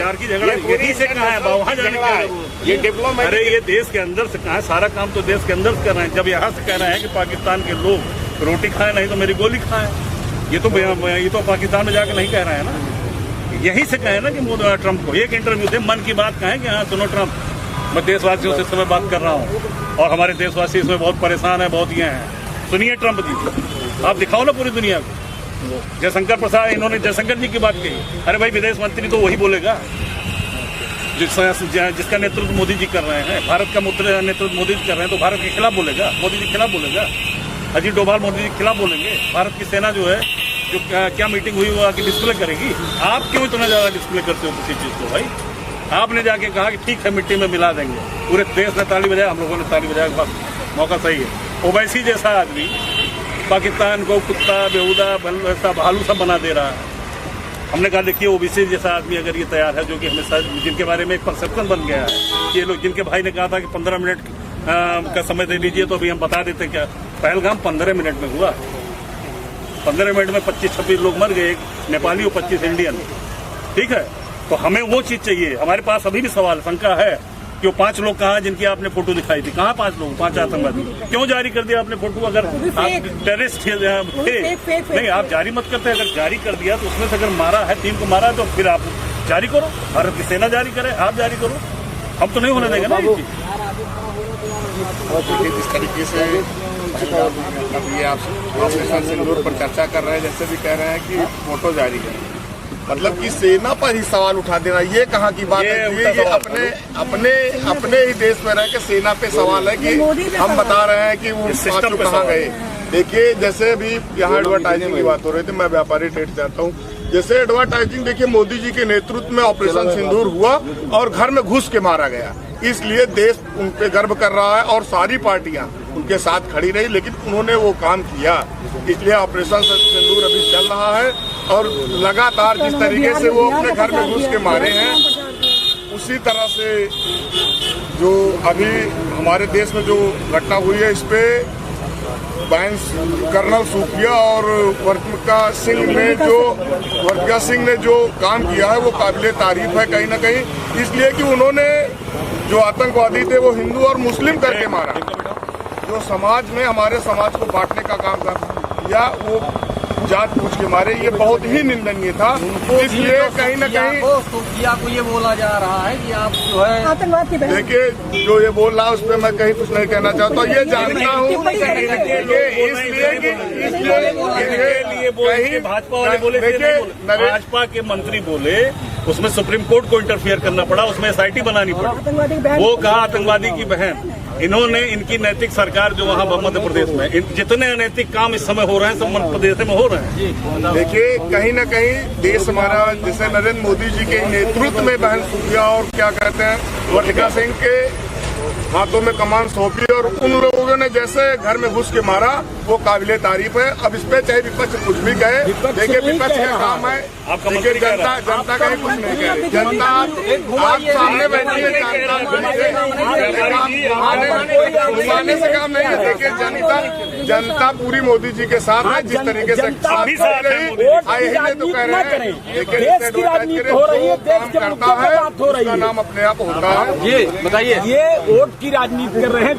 यही से कहा है वहाँ जाने का, ये डिप्लोमेटिक। अरे ये देश के अंदर से कहा है, सारा काम तो देश के अंदर से कर रहे हैं। जब यहाँ से कह रहे हैं कि पाकिस्तान के लोग रोटी खाए नहीं तो मेरी गोली खाए, ये तो पाकिस्तान में जाकर नहीं कह रहे हैं ना, यही से कहे ना कि ट्रम्प को एक इंटरव्यू दे, मन की बात कहें कि हाँ सुनो ट्रम्प, मैं देशवासियों से इस समय बात कर रहा हूँ और हमारे देशवासी इसमें बहुत परेशान है, बहुत ये हैं। सुनिए ट्रम्प जी, आप दिखाओ ना पूरी दुनिया को। जयशंकर प्रसाद, इन्होंने जयशंकर जी की बात कही। अरे भाई विदेश मंत्री तो वही बोलेगा जिसका नेतृत्व मोदी जी कर रहे हैं। भारत का नेतृत्व मोदी जी कर रहे हैं तो भारत के खिलाफ बोलेगा, मोदी जी के खिलाफ बोलेगा। अजीत डोभाल मोदी जी के खिलाफ बोलेंगे। भारत की सेना जो है, जो क्या मीटिंग हुई वो आके डिस्प्ले करेगी। आप क्यों इतना ज्यादा डिस्प्ले करते हो किसी चीज को? भाई आपने जाके कहा कि ठीक है मिट्टी में मिला देंगे, पूरे देश ने ताली बजाया, हम लोगों ने ताली बजाया, बस मौका सही है। ओवैसी जैसा आदमी पाकिस्तान को कुत्ता, बेहुदा, भालू सब बना दे रहा है। हमने कहा देखिए ओबीसी जैसा आदमी अगर ये तैयार है, जो कि हमें जिनके बारे में एक परसेप्शन बन गया है, ये लोग जिनके भाई ने कहा था कि 15 मिनट का समय दे दीजिए तो अभी हम बता देते क्या। पहलगाम 15 मिनट में हुआ, 15 मिनट में 25-26 लोग मर गए, नेपाली और 25 इंडियन। ठीक है, तो हमें वो चीज चाहिए। हमारे पास अभी भी सवाल, शंका है कि वो 5 लोग कहाँ जिनकी आपने फोटो दिखाई थी, कहाँ 5 लोग, 5 आतंकवादी क्यों जारी कर दिया आपने फोटो? अगर आप टेररिस्ट थे नहीं, आप जारी मत करते। अगर जारी कर दिया तो उसमें से अगर मारा है, 3 को मारा, तो फिर आप जारी करो, भारत की सेना जारी करे, आप जारी करो, हम तो नहीं होने देंगे ना ये चीज। जिस तरीके से ये आप ऑपरेशन सिंदूर पर चर्चा कर रहे हैं, जैसे भी कह रहे हैं कि फोटो जारी करें, मतलब कि सेना पर ही सवाल उठा देना, ये कहाँ की बात है? ये अपने ही देश में रह के सेना पे सवाल है कि हम बता रहे हैं कि वो सिस्टम कहाँ गए। देखिए जैसे अभी यहाँ एडवर्टाइजिंग की बात हो रही थी, मैं व्यापारी ट्रेड चाहता हूँ, जैसे एडवर्टाइजिंग देखिए मोदी जी के नेतृत्व में ऑपरेशन सिंदूर हुआ और घर में घुस के मारा गया, इसलिए देश उन पे गर्व कर रहा है और सारी पार्टियां उनके साथ खड़ी रही, लेकिन उन्होंने वो काम किया, इसलिए ऑपरेशन सिंदूर अभी चल रहा है। और लगातार जिस तरीके से वो अपने घर में घुस के मारे हैं, उसी तरह से जो अभी हमारे देश में जो घटना हुई है, इस पे कर्नल सूपिया और वर्तिका सिंह ने जो काम किया है वो काबिले तारीफ है कहीं ना कहीं, इसलिए कि उन्होंने जो आतंकवादी थे वो हिंदू और मुस्लिम करके मारा, जो समाज में हमारे समाज को बांटने का काम किया, वो जात पूछ के मारे, ये बहुत ही निंदनीय था। इसलिए कहीं न कहीं सूफिया को ये बोला जा रहा है कि आप जो है आतंकवाद की बहन। देखिए जो ये बोल रहा है उस पर मैं कहीं कुछ नहीं कहना चाहता, ये जानता हूँ इसलिए भाजपा वाले बोले, भाजपा के मंत्री बोले, उसमें सुप्रीम कोर्ट को इंटरफियर करना पड़ा, उसमें SIT बनानी पड़ी, वो कहा आतंकवादी की बहन। इन्होंने, इनकी नैतिक सरकार जो वहाँ मध्य प्रदेश में, जितने अनैतिक काम इस समय हो रहे हैं सब मध्य प्रदेश में हो रहे हैं। देखिए कहीं न कहीं देश हमारा, जैसे नरेंद्र मोदी जी के नेतृत्व में बहन सूफिया और क्या कहते हैं वर्तिका सिंह के हाथों में कमान सौंपी और उन लोगों ने जैसे घर में घुस के मारा, वो काबिले तारीफ है। अब इस पे चाहे विपक्ष कुछ भी कहे, देखिए विपक्ष का काम है, देखिए जनता कहीं कुछ नहीं कहे, जनता आप सामने बैठी है, घुमाने से काम नहीं है। देखिए जनता पूरी मोदी जी के साथ है, जिस तरीके से भी साथ है मोदी जी। यही तो कह रहे हैं। देश की राजनीति हो रही है, देश के मुद्दों पर बात हो रही है, नाम अपने आप होता है। ये बताइए, ये वोट की राजनीति कर रहे हैं।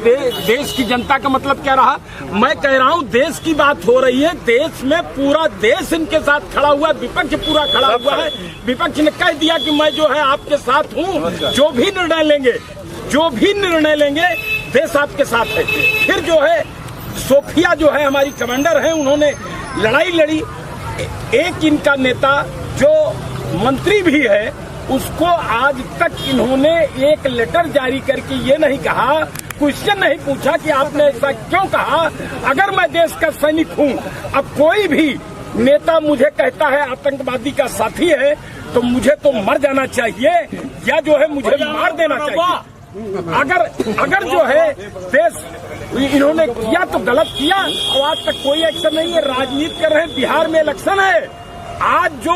देश की जनता का मतलब क्या रहा? मैं कह रहा हूँ देश की बात हो रही है, देश में पूरा देश इनके साथ खड़ा हुआ है, विपक्ष पूरा खड़ा हुआ है। विपक्ष ने कह दिया कि मैं जो है आपके साथ हूँ, जो भी निर्णय लेंगे देश आपके साथ है। फिर जो है सोफिया जो है हमारी कमांडर है, उन्होंने लड़ाई लड़ी। एक इनका नेता जो मंत्री भी है, उसको आज तक इन्होंने एक लेटर जारी करके ये नहीं कहा, क्वेश्चन नहीं पूछा कि आपने ऐसा क्यों कहा। अगर मैं देश का सैनिक हूँ, अब कोई भी नेता मुझे कहता है आतंकवादी का साथी है, तो मुझे तो मर जाना चाहिए या जो है मुझे मार देना चाहिए। अगर जो है देश इन्होंने किया तो गलत किया, और आज तक कोई एक्शन नहीं है। राजनीति कर रहे हैं, बिहार में इलेक्शन है, आज जो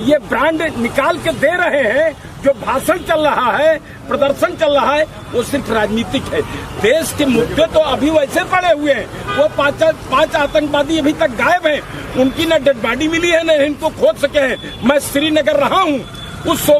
ये ब्रांड निकाल के दे रहे हैं, जो भाषण चल रहा है, प्रदर्शन चल रहा है, वो सिर्फ राजनीतिक है। देश के मुद्दे तो अभी वैसे पड़े हुए हैं। वो पांच आतंकवादी अभी तक गायब हैं, उनकी न डेड बॉडी मिली है, न इनको खोज सके हैं। मैं श्रीनगर रहा हूँ, उस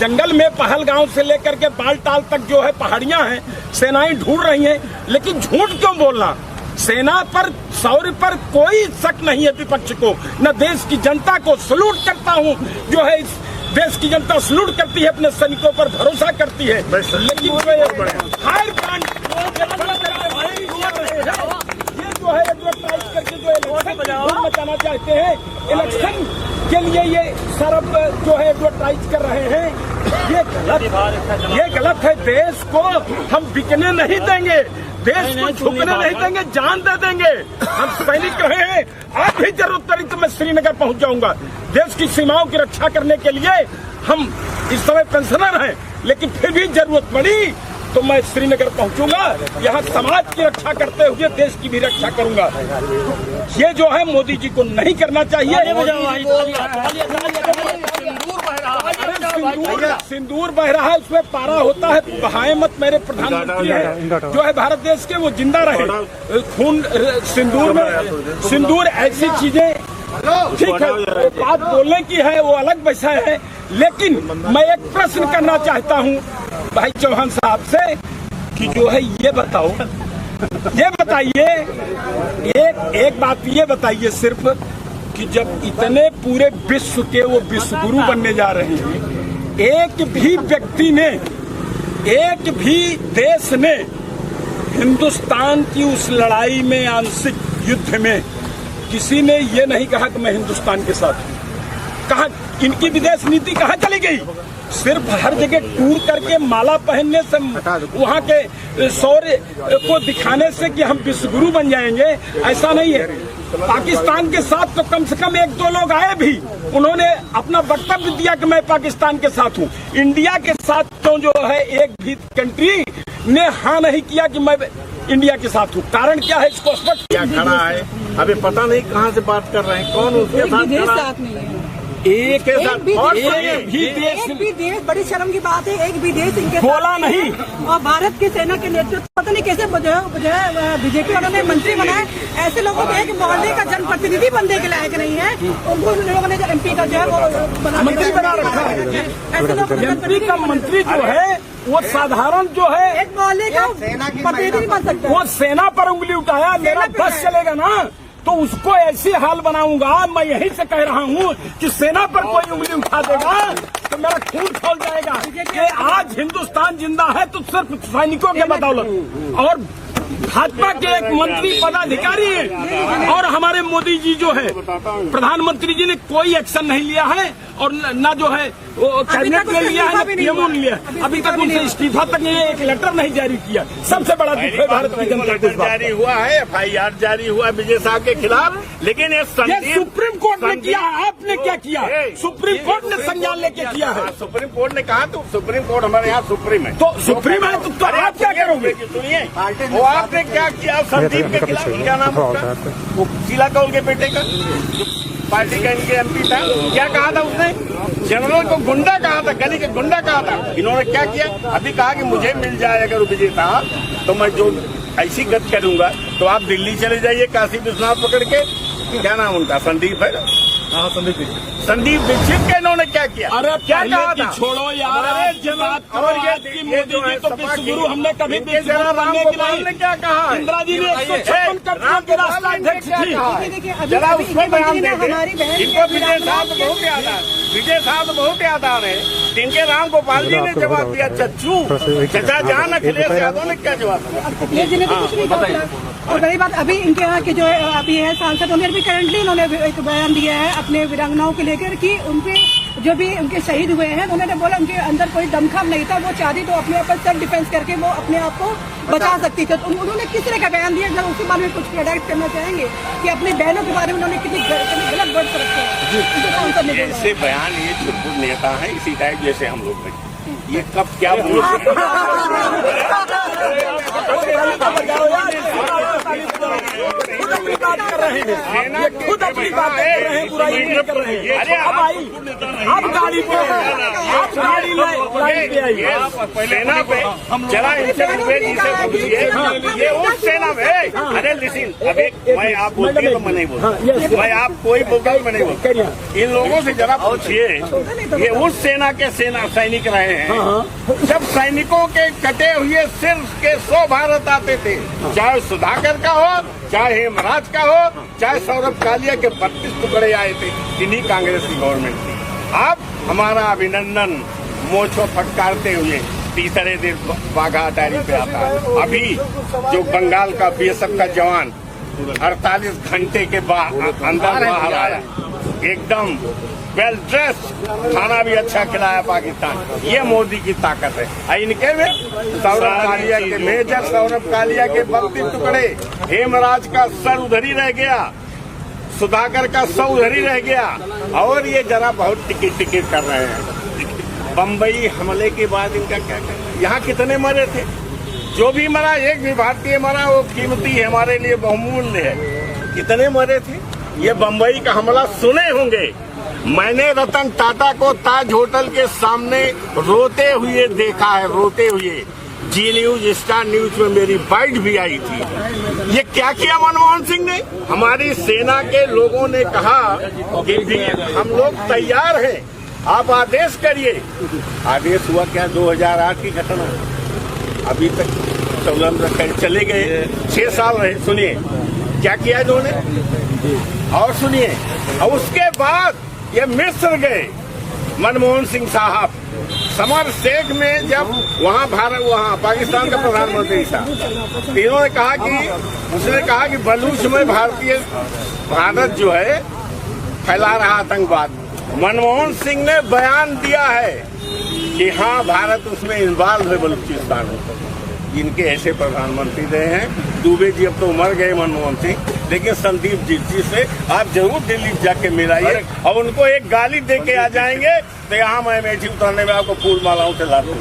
जंगल में पहलगांव से लेकर के बालटाल तक जो है पहाड़ियां हैं, सेनाएं ढूंढ रही हैं, लेकिन झूठ क्यों बोलना? सेना पर, शौर्य पर कोई शक नहीं है विपक्ष को, न देश की जनता को। सलूट करता हूँ, जो है इस देश की जनता सलूट करती है, अपने सैनिकों पर भरोसा करती है। लेकिन हायर ब्रांड ये जो है एडवर्टाइज करके जो इलेक्शन मचाना चाहते हैं, इलेक्शन के लिए ये सरब जो है एडवर्टाइज कर रहे हैं, ये गलत है। देश को हम बिकने नहीं देंगे, देश को झुकने नहीं देंगे, जान दे देंगे। हम सैनिक रहे हैं, आज भी जरूरत पड़ी तो मैं श्रीनगर पहुंच जाऊंगा। देश की सीमाओं की रक्षा करने के लिए हम इस समय पेंशनर हैं, लेकिन फिर भी जरूरत पड़ी तो मैं श्रीनगर पहुंचूंगा। यहाँ समाज की रक्षा करते हुए देश की भी रक्षा करूंगा। ये जो है मोदी जी को नहीं करना चाहिए। सिंदूर बह रहा है, उसमें पारा होता है, बहाए मत। मेरे प्रधानमंत्री है जो है भारत देश के, वो जिंदा रहे। खून सिंदूर में, सिंदूर ऐसी चीजें ठीक है, बात बोलने की है, वो अलग विषय है। लेकिन मैं एक प्रश्न करना चाहता हूँ भाई चौहान साहब से कि जो है ये बताओ, ये बताइए, एक बात ये बताइए सिर्फ कि जब इतने पूरे विश्व के वो विश्व गुरु बनने जा रहे हैं, एक भी व्यक्ति ने, एक भी देश ने हिंदुस्तान की उस लड़ाई में, आंशिक युद्ध में, किसी ने ये नहीं कहा कि मैं हिंदुस्तान के साथ हूँ। कहा इनकी विदेश नीति कहाँ चली गई? सिर्फ हर जगह टूर करके माला पहनने से, वहाँ के शौर्य को दिखाने से कि हम विश्वगुरु बन जाएंगे, ऐसा नहीं है। पाकिस्तान के साथ तो कम से कम एक दो लोग आए भी, उन्होंने अपना वक्तव्य दिया कि मैं पाकिस्तान के साथ हूँ। इंडिया के साथ तो जो है एक भी कंट्री ने हाँ नहीं किया कि मैं इंडिया के साथ हूँ। कारण क्या है इसको स्पष्ट क्या खड़ा है? अभी पता नहीं कहाँ से बात कर रहे हैं, कौन उसके साथ खड़ा है? एक भी देश, बड़ी शर्म की बात है, एक भी देश इनके बोला नहीं। और भारत की सेना के नेतृत्व पता नहीं कैसे बीजेपी वालों ने मंत्री बनाए। ऐसे लोगों को एक मोहल्ले का जनप्रतिनिधि बनने के लायक नहीं है, उनको लोगों ने MP का जो है वो मंत्री बना रखा है। ऐसे लोग MP का मंत्री जो है वो साधारण जो है एक मोहल्ले का प्रतिनिधि नहीं बन सकता। वो सेना पर उंगली उठाया, मेरा बस चलेगा ना तो उसको ऐसी हाल बनाऊंगा। मैं यही से कह रहा हूँ कि सेना पर कोई उंगली उठा देगा तो मेरा खून खोल जाएगा। कि आज हिंदुस्तान जिंदा है तो सिर्फ सैनिकों के बदौलत, और भाजपा के एक मंत्री पदाधिकारी हैं, और हमारे मोदी जी जो है प्रधानमंत्री जी ने कोई एक्शन नहीं लिया है, और न जो है वो कैबिनेट ने लिया है, न पीएमओ ने लिया है। अभी तक उनसे इस्तीफा तक नहीं, एक लेटर नहीं जारी किया। सबसे बड़ा दुख है भारत की जनता को। जारी हुआ है, FIR जारी हुआ विजय साहब के खिलाफ, लेकिन ये सुप्रीम कोर्ट ने किया, आपने क्या किया? सुप्रीम कोर्ट ने संज्ञान लेके किया है। सुप्रीम कोर्ट ने कहा तो सुप्रीम कोर्ट हमारे यहाँ सुप्रीम है, तो सुप्रीम है तो आप क्या करोगे? सुनिए, वो आपने क्या किया संदीप के खिलाफ? क्या नाम उसका, वो शीला कौल के बेटे का, जो पार्टी का इनके MP था, क्या कहा था उसने? जनरल को गुंडा कहा था, गली के गुंडा कहा था। इन्होंने क्या किया? अभी कहा कि मुझे मिल जाए अगर विजेता तो मैं जो ऐसी गत करूंगा। तो आप दिल्ली चले जाइए, काशी विश्वनाथ पकड़ के, क्या नाम उनका, संदीप है ना? हाँ, संदीप दीक्षित का इन्होंने क्या किया? अरे क्या कहा था? छोड़ो यार, अरे बात और करो आज की मोदी जी तो विश्वगुरु, हमने कभी विश्वगुरु बनने की नहीं। क्या कहा? इंदिरा जी ने 156 कंट्रियों के राष्ट्राध्यक्ष थी। जरा उसमें बयान देते। हमारी बहन इनको विजय साहब बहुत याद आ, विजय साहब बहुत याद आ रहे। इनके राम गोपाल जी ने जवाब दिया चच्चू, चचा जान। अखिलेश यादव ने क्या जवाब दिया? ये जिन्हें तो कुछ नहीं कहा। और बड़ी बात, अभी इनके यहाँ के जो अभी है सांसद, उन्हें भी करंटली उन्होंने एक बयान दिया है अपने वीरांगनाओं को लेकर कि उनके जो भी उनके शहीद हुए हैं, उन्होंने बोला उनके अंदर कोई दमखम नहीं था, वो चाहती तो अपने ऊपर सेल्फ डिफेंस करके वो अपने आप को बचा सकती थी। तो उन्होंने किस तरह का बयान दिया, जब उसके बारे में कुछ प्रोडक्ट करना चाहेंगे कि अपनी बहनों के बारे में उन्होंने कितनी गलत वर्ड रखे हैं? जैसे बयान ये छुटपुट नेता है, इसी टाइप जैसे हम लोग हैं। ये कब क्या बोल खुद अपनी बात कर रहे हैं, बुराई नहीं कर रहे हैं। अरे आप गाड़ी पे आप गाड़ी पे आइए। सेना पे जरा इनसे जी से पूछिए, ये उस सेना में। अरे लिसिन, अबे मैं आप बोलती है तो मैं नहीं बोलता, मैं आप कोई बोलता मैं नहीं बोलता। इन लोगों से जरा पूछिए, ये उस सेना के सैनिक रहे हैं जब सैनिकों के कटे हुए सिर के 100 भारत आते थे, चाहे सुधाकर का हो, चाहे हेमराज का हो, चाहे सौरभ कालिया के 32 टुकड़े आए थे। इन्हीं कांग्रेस की गवर्नमेंट थी। अब हमारा अभिनंदन मोछो फटकारते हुए तीसरे दिन बाघा अटारी पे आता है। अभी जो बंगाल का बीएसएफ का जवान 48 घंटे के अंदर बाहर आया, एकदम वेल ड्रेस, खाना भी अच्छा खिलाया पाकिस्तान। ये मोदी की ताकत है। इनके में सौरभ कालिया के मेजर सौरभ कालिया के 32 टुकड़े, हेमराज का सर उधर ही रह गया, सुधाकर का सौ उधर ही रह गया। और ये जरा बहुत टिकट कर रहे हैं। बम्बई हमले के बाद इनका क्या करना? यहाँ कितने मरे थे? जो भी मरा, एक भी भारतीय मरा, वो कीमती है, हमारे लिए बहुमूल्य है। कितने मरे थे? ये बम्बई का हमला सुने होंगे। मैंने रतन टाटा को ताज होटल के सामने रोते हुए देखा है, रोते हुए। जी न्यूज, स्टार न्यूज में मेरी बाइट भी आई थी। ये क्या किया मनमोहन सिंह ने? हमारी सेना के लोगों ने कहा कि भी हम लोग तैयार हैं, आप आदेश करिए। आदेश हुआ क्या? 2008 की घटना, अभी तक चले गए 6 साल रहे। सुनिए क्या किया इन्होंने, और सुनिए। और उसके बाद ये मिस्र गए मनमोहन सिंह साहब, समर शेख में जब वहाँ पाकिस्तान का प्रधानमंत्री था, इन्होंने कहा कि उसने कहा कि बलूच में भारत जो है फैला रहा आतंकवाद। मनमोहन सिंह ने बयान दिया है कि हाँ, भारत उसमें इन्वॉल्व है, बलूचिस्तान में। इनके ऐसे प्रधानमंत्री रहे हैं। दुबे जी अब तो मर गए मनमोहन सिंह, लेकिन संदीप जी से आप जरूर दिल्ली जाके मिलाइए और उनको एक गाली दे के आ जाएंगे तो यहाँ मैं अमेठी उतारने में आपको फूल मालाओं से लाता हूँ।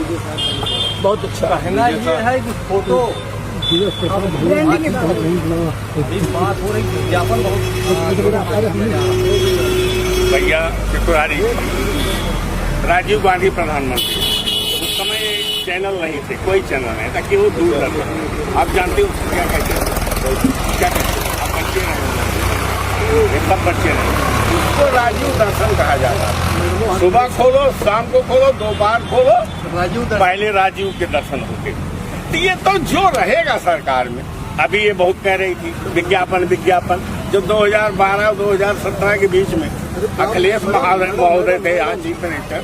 बहुत अच्छा कहना ये है कि फोटो बात हो रही, विज्ञापन बहुत भैया त्रिपुरारी, राजीव गांधी प्रधानमंत्री, उस समय चैनल नहीं थे, कोई चैनल नहीं था कि वो दूर रहता। आप जानते हो क्या कहते हैं? क्या कहते हैं? आप बच्चे नहीं, सब बच्चे नहीं। उसको राजीव दर्शन कहा जाता है। सुबह खोलो, शाम को खोलो, दोपहर खोलो, पहले राजीव के दर्शन होते। तो ये तो जो रहेगा सरकार में। अभी ये बहुत कह रही थी विज्ञापन विज्ञापन, जो 2012 और 2017 के बीच में अखिलेश महोदय थे यहाँ चीफ मिनिस्टर,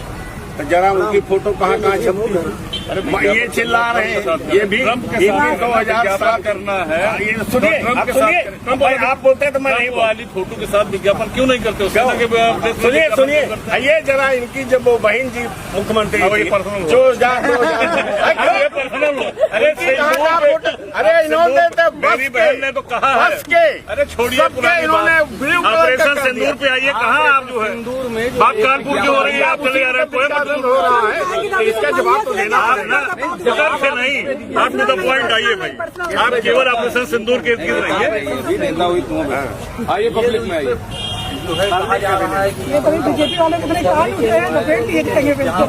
तो जरा उनकी फोटो कहाँ छपती? अरे ये चिल्ला रहे हैं, ये भी 2007 करना है। सुनिए, आप बोलते तो मैं नहीं वाली फोटो के साथ विज्ञापन क्यों नहीं करते? सुनिए, ये जरा इनकी जब वो बहन जी मुख्यमंत्री जो अरे इन्होंने मेरी बहन ने तो कहा है, अरे छोड़िए पुरानी बात, ऑपरेशन सिंदूर पे आइए। कहाँ आप जो है सिंदूर में बात कानपुर क्यों हो रही है? आप चले जा रहे हैं, कोई मतलब हो रहा है, इसका जवाब तो देना आप ना उधर से नहीं, आप टू द पॉइंट आइए भाई। आप केवल ऑपरेशन सिंदूर के इर्द गिर्द रहिए। आइए पब्लिक में आइए। जो है कहा जा रहा है कि ये कभी बीजेपी वाले कितने कान उठे हैं, लपेट लिए जाएंगे फिर तो।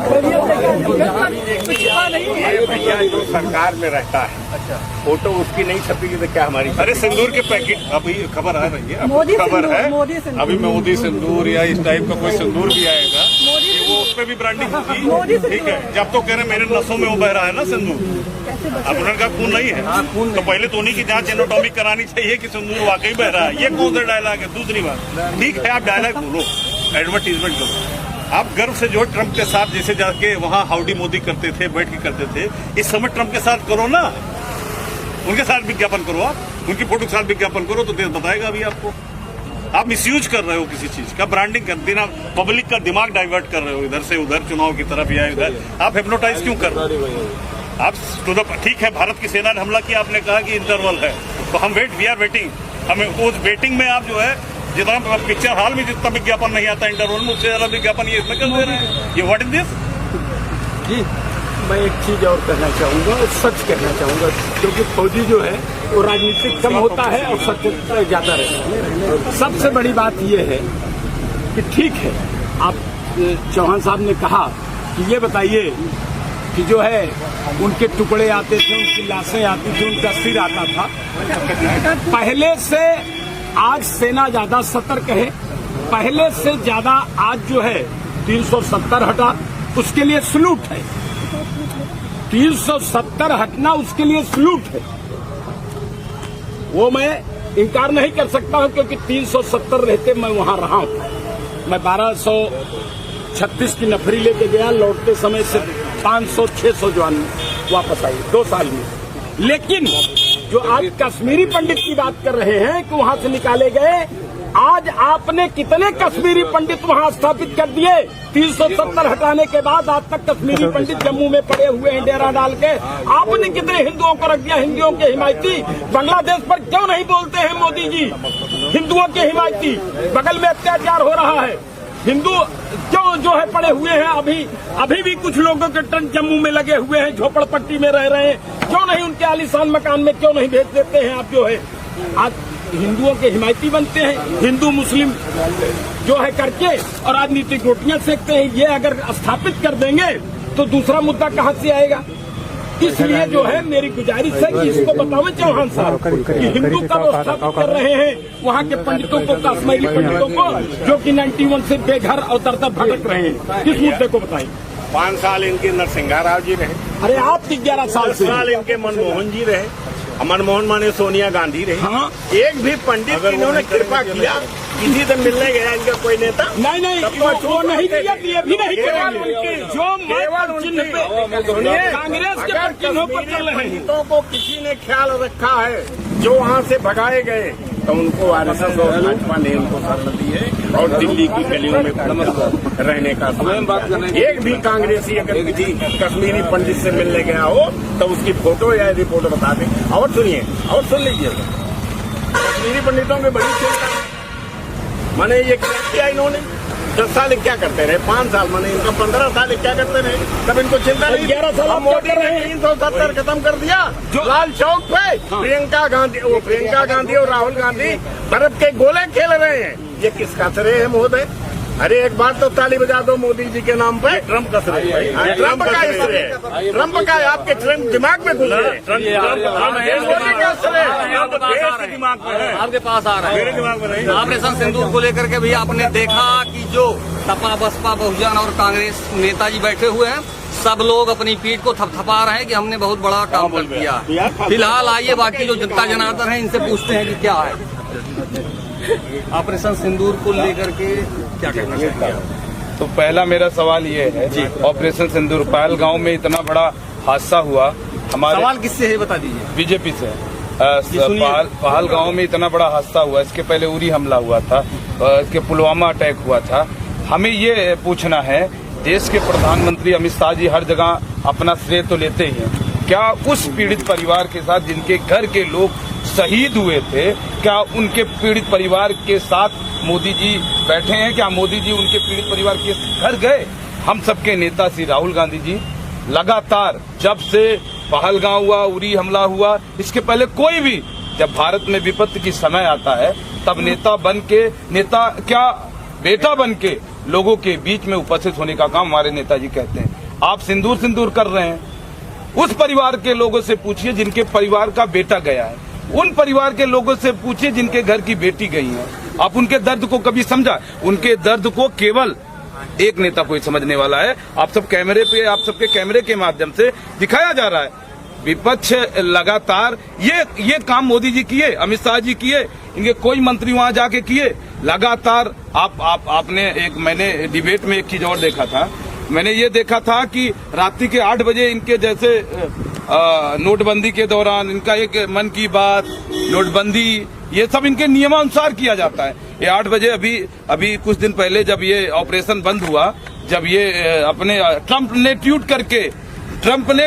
कुछ छिपा नहीं है। भैया जो सरकार में रहता है, अच्छा, फोटो उसकी नहीं छपेगी तो क्या हमारी? अरे सिंदूर के पैकेट अभी खबर आ रही है, मोदी खबर सिंदूर, है मोदी सिंदूर। अभी मोदी सिंदूर या इस टाइप का कोई सिंदूर भी आएगा, वो उस पर भी ब्रांडिंग होगी। ठीक है, जब तो कह रहे मेरे नसों में वो बह रहा है ना सिंदूर, अब उनका खून नहीं है तो पहले तो उन्हीं की जांच एनाटॉमी करानी चाहिए कि सिंदूर वाकई बह रहा है। ये कौन सा डायलॉग है? दूसरी बात, ठीक है आप डायलॉग बोलो, एडवर्टीजमेंट करो, आप गर्व से जो है ट्रंप के साथ जैसे जाके वहाँ हाउडी मोदी करते थे, बैठ के करते थे, इस समय ट्रंप के साथ करो ना, उनके साथ विज्ञापन करो, आप उनकी फोटो के साथ विज्ञापन करो तो देश बताएगा अभी आपको। आप मिसयूज कर रहे हो किसी चीज का, ब्रांडिंग कर देना, पब्लिक का दिमाग डाइवर्ट कर रहे हो इधर से उधर, चुनाव की तरफ या इधर। आप हिप्नोटाइज क्यों कर रहे हो? आप ठीक है, भारत की सेना ने हमला किया, आपने कहा कि इंटरवल है, तो हम वी आर वेटिंग। हमें उस वेटिंग में आप जो है जितना पिक्चर हॉल में जितना विज्ञापन नहीं आता इंटरवल में, उससे ज्यादा विज्ञापन ये इसमें कर दे रहे हैं। ये व्हाट इज दिस? जी, मैं एक चीज और कहना चाहूंगा और सच कहना चाहूंगा, क्योंकि फौजी जो है वो राजनीतिक कम होता है और सच ज्यादा रहता है। सबसे बड़ी बात यह है कि ठीक है, आप चौहान साहब ने कहा कि ये बताइए कि जो है उनके टुकड़े आते थे, उनकी लाशें आती थी, उनका सिर आता था। पहले से आज सेना ज्यादा सतर्क है, पहले से ज्यादा आज जो है 370 हटा, उसके लिए सलूट है। 370 हटना उसके लिए सलूट है, वो मैं इनकार नहीं कर सकता हूं, क्योंकि 370 रहते मैं वहां रहा हूं। मैं 1236 की नफरी लेके गया, लौटते समय से 500-600 जवान वापस आई 2 साल में। लेकिन जो आज कश्मीरी पंडित की बात कर रहे हैं कि वहां से निकाले गए, आज आपने कितने कश्मीरी पंडित वहां स्थापित कर दिए? 370 हटाने के बाद आज तक कश्मीरी पंडित जम्मू में पड़े हुए हैं डेरा डाल के। आपने कितने हिंदुओं को रख दिया, हिंदुओं के हिमायती? बांग्लादेश पर क्यों नहीं बोलते हैं मोदी जी? हिंदुओं के हिमायती, बगल में अत्याचार हो रहा है, हिंदू क्यों जो है पड़े हुए हैं? अभी भी कुछ लोगों के टन जम्मू में लगे हुए हैं, झोपड़पट्टी में रह रहे हैं, क्यों नहीं उनके आलीशान मकान में क्यों नहीं भेज देते हैं? आप जो है आज हिंदुओं के हिमायती बनते हैं, हिंदू मुस्लिम जो है करके और राजनीतिक रोटियां सेकते हैं। ये अगर स्थापित कर देंगे तो दूसरा मुद्दा कहां से आएगा? इसलिए जो है मेरी गुजारिश है कि इसको बताओ चौहान साहब कि हिंदू का वो स्थापित कर रहे हैं वहाँ के पंडितों को, कश्मीरी पंडितों को, जो कि 91 से बेघर और दर भटक रहे हैं। इस मुद्दे को बताइए। 5 साल इनके नरसिंहा राव जी रहे, अरे आप 11 साल 10 साल इनके मनमोहन जी रहे, मनमोहन माने सोनिया गांधी रहे। हाँ। एक भी पंडित इन्होंने कृपा किया किसी से मिलने गया इनका कोई नेता? नहीं, वो नहीं किया, ये भी नहीं करेंगे। जो मत चिन्ह पे कांग्रेस के चिन्हों पर चल रहे हैं, पंडितों को किसी ने ख्याल रखा है जो वहाँ से भगाए गए, तो उनको आरएसएस और भाजपा ने उनको सत्ता दी है और दिल्ली की गलियों में रहने का समय। एक भी कांग्रेसी अगर किसी कश्मीरी पंडित से मिलने गया हो तो उसकी फोटो या रिपोर्ट बता दें। और सुनिए, और सुन लीजिए, कश्मीरी पंडितों में बड़ी चिंता है। मैंने ये क्या किया इन्होंने? 10 साल क्या करते रहे? 5 साल मैंने इनका 15 साल क्या करते रहे? तब इनको चिंता नहीं। 11 साल अब मोदी ने 370 खत्म कर दिया लाल चौक पे। प्रियंका गांधी और राहुल गांधी बर्फ के गोले खेल रहे हैं। ये किसका श्रेय है महोदय? अरे एक बार तो ताली बजा दो मोदी जी के नाम पे। ट्रंप का श्रेय है, ट्रंप का श्रेय है, ट्रंप का है। आपके ट्रंप दिमाग में घुस रहे हैं, मोदी का श्रेय दिमाग में है, आपके पास आ रहा है। मेरे दिमाग में नहीं। ऑपरेशन सिंदूर को लेकर के भी आपने देखा कि जो सपा, बसपा, बहुजन और कांग्रेस नेताजी बैठे हुए हैं, सब लोग अपनी पीठ को थपथपा रहे हैं कि हमने बहुत बड़ा काम कर दिया। फिलहाल आइए बाकी जो जनता जनार्दन है इनसे पूछते हैं कि क्या है ऑपरेशन सिंदूर को लेकर के क्या कहना चाहिए? तो पहला मेरा सवाल ये है, ऑपरेशन सिंदूर पहलगांव में इतना बड़ा हादसा हुआ, हमारे सवाल किससे है बता दीजिए? बीजेपी से। पहलगांव में इतना बड़ा हादसा हुआ, इसके पहले उरी हमला हुआ था, इसके पुलवामा अटैक हुआ था। हमें ये पूछना है, देश के प्रधानमंत्री अमित शाह जी हर जगह अपना श्रेय तो लेते ही हैं, क्या उस पीड़ित परिवार के साथ जिनके घर के लोग शहीद हुए थे, क्या उनके पीड़ित परिवार के साथ मोदी जी बैठे हैं? क्या मोदी जी उनके पीड़ित परिवार के घर गए? हम सबके नेता श्री राहुल गांधी जी लगातार जब से पहलगांव हुआ, उरी हमला हुआ, इसके पहले कोई भी जब भारत में विपत्ति की समय आता है तब नेता क्या बेटा बन के लोगों के बीच में उपस्थित होने का काम हमारे नेताजी कहते हैं। आप सिंदूर कर रहे हैं, उस परिवार के लोगों से पूछिए जिनके परिवार का बेटा गया है, उन परिवार के लोगों से पूछिए जिनके घर की बेटी गई है। आप उनके दर्द को कभी समझा? उनके दर्द को केवल एक नेता कोई समझने वाला है। आप सब कैमरे पे, आप सबके कैमरे के माध्यम से दिखाया जा रहा है। विपक्ष लगातार ये काम मोदी जी किए, अमित शाह जी किए, इनके कोई मंत्री वहां जाके किए लगातार। आपने मैंने डिबेट में एक चीज और देखा था, मैंने ये देखा था कि रात्रि के 8 बजे इनके जैसे नोटबंदी के दौरान इनका एक मन की बात, नोटबंदी, ये सब इनके नियमानुसार किया जाता है। ये 8 बजे अभी कुछ दिन पहले जब ये ऑपरेशन बंद हुआ, जब ये अपने ट्रंप ने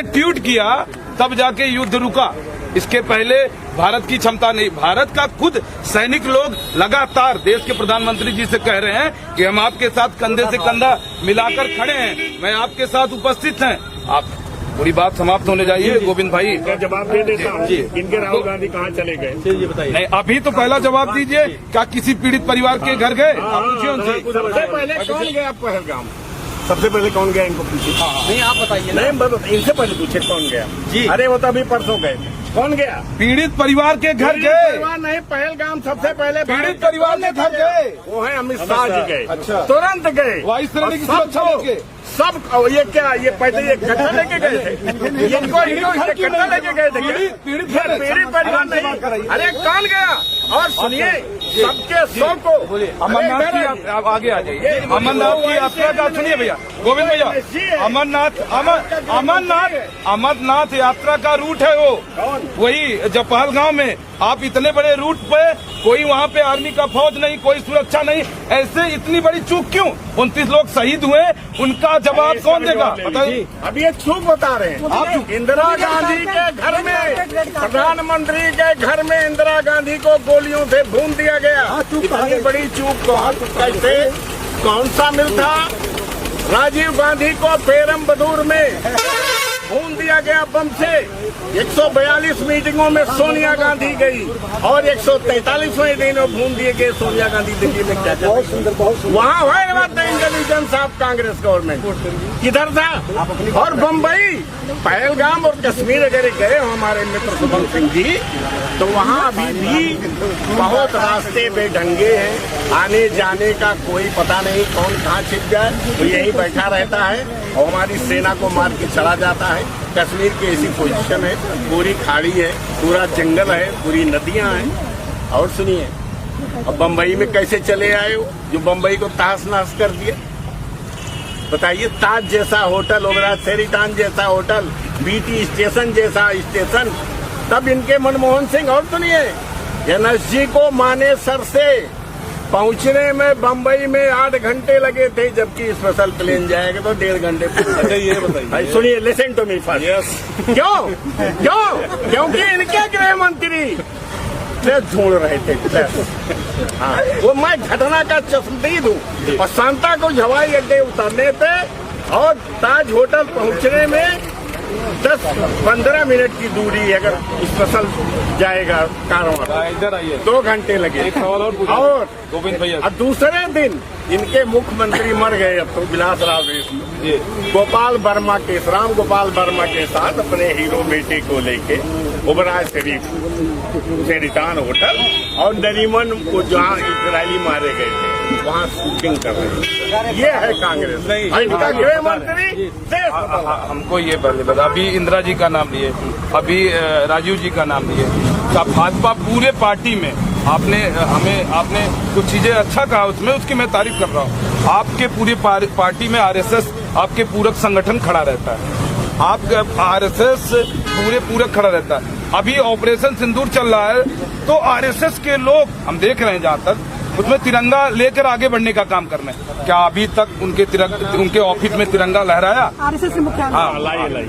ट्वीट किया, तब जाके युद्ध रुका। इसके पहले भारत की क्षमता नहीं। भारत का खुद सैनिक लोग लगातार देश के प्रधानमंत्री जी से कह रहे हैं कि हम आपके साथ कंधे से कंधा मिलाकर खड़े हैं, मैं आपके साथ उपस्थित हैं। आप पूरी बात समाप्त होने जाइए गोविंद भाई। जवाब दे देता हूँ। इनके राहुल गांधी कहाँ चले गए? ये बताइए। नहीं, अभी तो पहला जवाब दीजिए, क्या किसी पीड़ित परिवार के घर गए? आप पूछिए उनसे। सबसे पहले कौन गया पहलगाम? सबसे पहले कौन गया इनको पूछिए। नहीं, आप बताइए। नहीं, इनसे पहले पूछे कौन गया जी। अरे वो तो अभी परसों गए थे। कौन गया? पीड़ित परिवार के घर गए। परिवार नहीं, पहलगाम सबसे पहले पीड़ित परिवार के घर गए। वो है अमित शाह जी गए। अच्छा। तुरंत गए। वाइस श्रेणी की सुरक्षा लेके सब ये क्या, ये पैसे ये कट्टा लेके गए थे, इनको कट्टा लेके गए थे। पीड़ित परिवार नहीं। अरे कौन गया? और सुनिए, सबके सौ को अमरनाथ की, आप आगे आ जाइए। अमरनाथ की यात्रा का सुनिए भैया, गोविंद भैया, अमरनाथ यात्रा का रूट है वो, वही जब पहलगांव में। आप इतने बड़े रूट पे, कोई वहाँ पे आर्मी का फौज नहीं, कोई सुरक्षा नहीं, ऐसे इतनी बड़ी चूक क्यों? 29 लोग शहीद हुए, उनका जवाब कौन देगा? बताइए। अब ये चूक बता रहे हैं आप। इंदिरा गांधी के घर में, प्रधानमंत्री के घर में इंदिरा गांधी को गोलियों से भून दिया गया। इतनी बड़ी चूक कैसे? कौन सा मिल था? राजीव गांधी को पेरम्बदूर में भून दिया गया बम से। 142 मीटिंगों में सोनिया गांधी गई और 143वें दिन भून दिए गए सोनिया गांधी। दिल्ली में क्या बहुत सुंदर, वहाँ है इंटेलिजेंस ऑफ कांग्रेस गवर्नमेंट किधर था? और बम्बई, पहलगाम और कश्मीर अगर गए हो हमारे मित्र शुभम सिंह जी, तो वहाँ अभी भी बहुत रास्ते बेढंगे हैं, आने जाने का कोई पता नहीं, कौन कहाँ छिप जाए, तो यही बैठा रहता है और हमारी सेना को मार के चला जाता है। कश्मीर की ऐसी पोजीशन है, पूरी खाड़ी है, पूरा जंगल है, पूरी नदियां हैं। और सुनिए, अब बम्बई में कैसे चले आए हो, जो बम्बई को तहस नहस कर दिए? बताइए। ताज जैसा होटल, ओबराय शेरिटन जैसा होटल, बीटी स्टेशन जैसा स्टेशन, तब इनके मनमोहन सिंह। और सुनिए, एनएसजी को मानेसर से पहुंचने में बम्बई में 8 घंटे लगे थे, जबकि स्पेशल प्लेन जाएगा तो 1.5 घंटे। अच्छा, ये बताइए। सुनिए, लिसन टू मी फर्स्ट। क्योंकि इनके गृह मंत्री से ढूंढ रहे थे। हाँ, वो मैं घटना का चश्मदीद हूँ। और सांता को हवाई अड्डे उतरने पे और ताज होटल पहुंचने में 10-15 मिनट की दूरी अगर स्पेशल जाएगा कारवां, इधर आइए, 2 घंटे लगे। एक सवाल और गोविंद भैया, और दूसरे दिन इनके मुख्यमंत्री मर गए। अब तो विलास राव देशमुख राम गोपाल वर्मा के साथ अपने हीरो बेटे को लेके ओबराय शेरिटन होटल और नरीमन को जहाँ इजरायली मारे गए थे, वहाँ शूटिंग कर रहे हैं। ये है कांग्रेस। इनका गृह मंत्री हमको ये पहले बता, अभी इंदिरा जी का नाम लिए, अभी राजीव जी का नाम लिए, भाजपा पूरे पार्टी में आपने कुछ चीजें अच्छा कहा उसमें, उसकी मैं तारीफ कर रहा हूँ। आपके पूरी पार्टी में आरएसएस आपके पूरक संगठन खड़ा रहता है, आपका आरएसएस पूरक खड़ा रहता है। अभी ऑपरेशन सिंदूर चल रहा है तो आरएसएस के लोग हम देख रहे हैं, जहाँ तक उसमें तिरंगा लेकर आगे बढ़ने का काम कर रहे हैं। क्या अभी तक उनके ऑफिस में तिरंगा लहराया? आरएसएस के मुख्यालय। हाँ,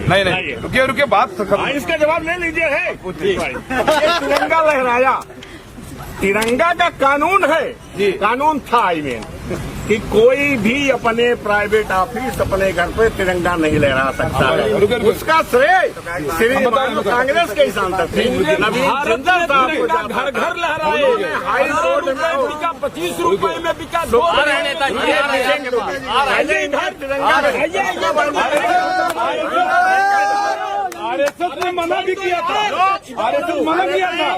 नहीं, रुकिए बात। इसका जवाब ले लीजिए। है तिरंगा लहराया, तिरंगा का कानून है, कानून था। कि कोई भी अपने प्राइवेट ऑफिस अपने घर पे तिरंगा नहीं लहरा सकता है। उसका श्रेय श्री कांग्रेस के ही सांसद थे नवीन जिंदल साहब को जाता घर घर लहराए, उन्होंने हाई कोर्ट में 25 रुपए में बिका आरएसएस ने मना भी किया था, आरएसएस मना किया था।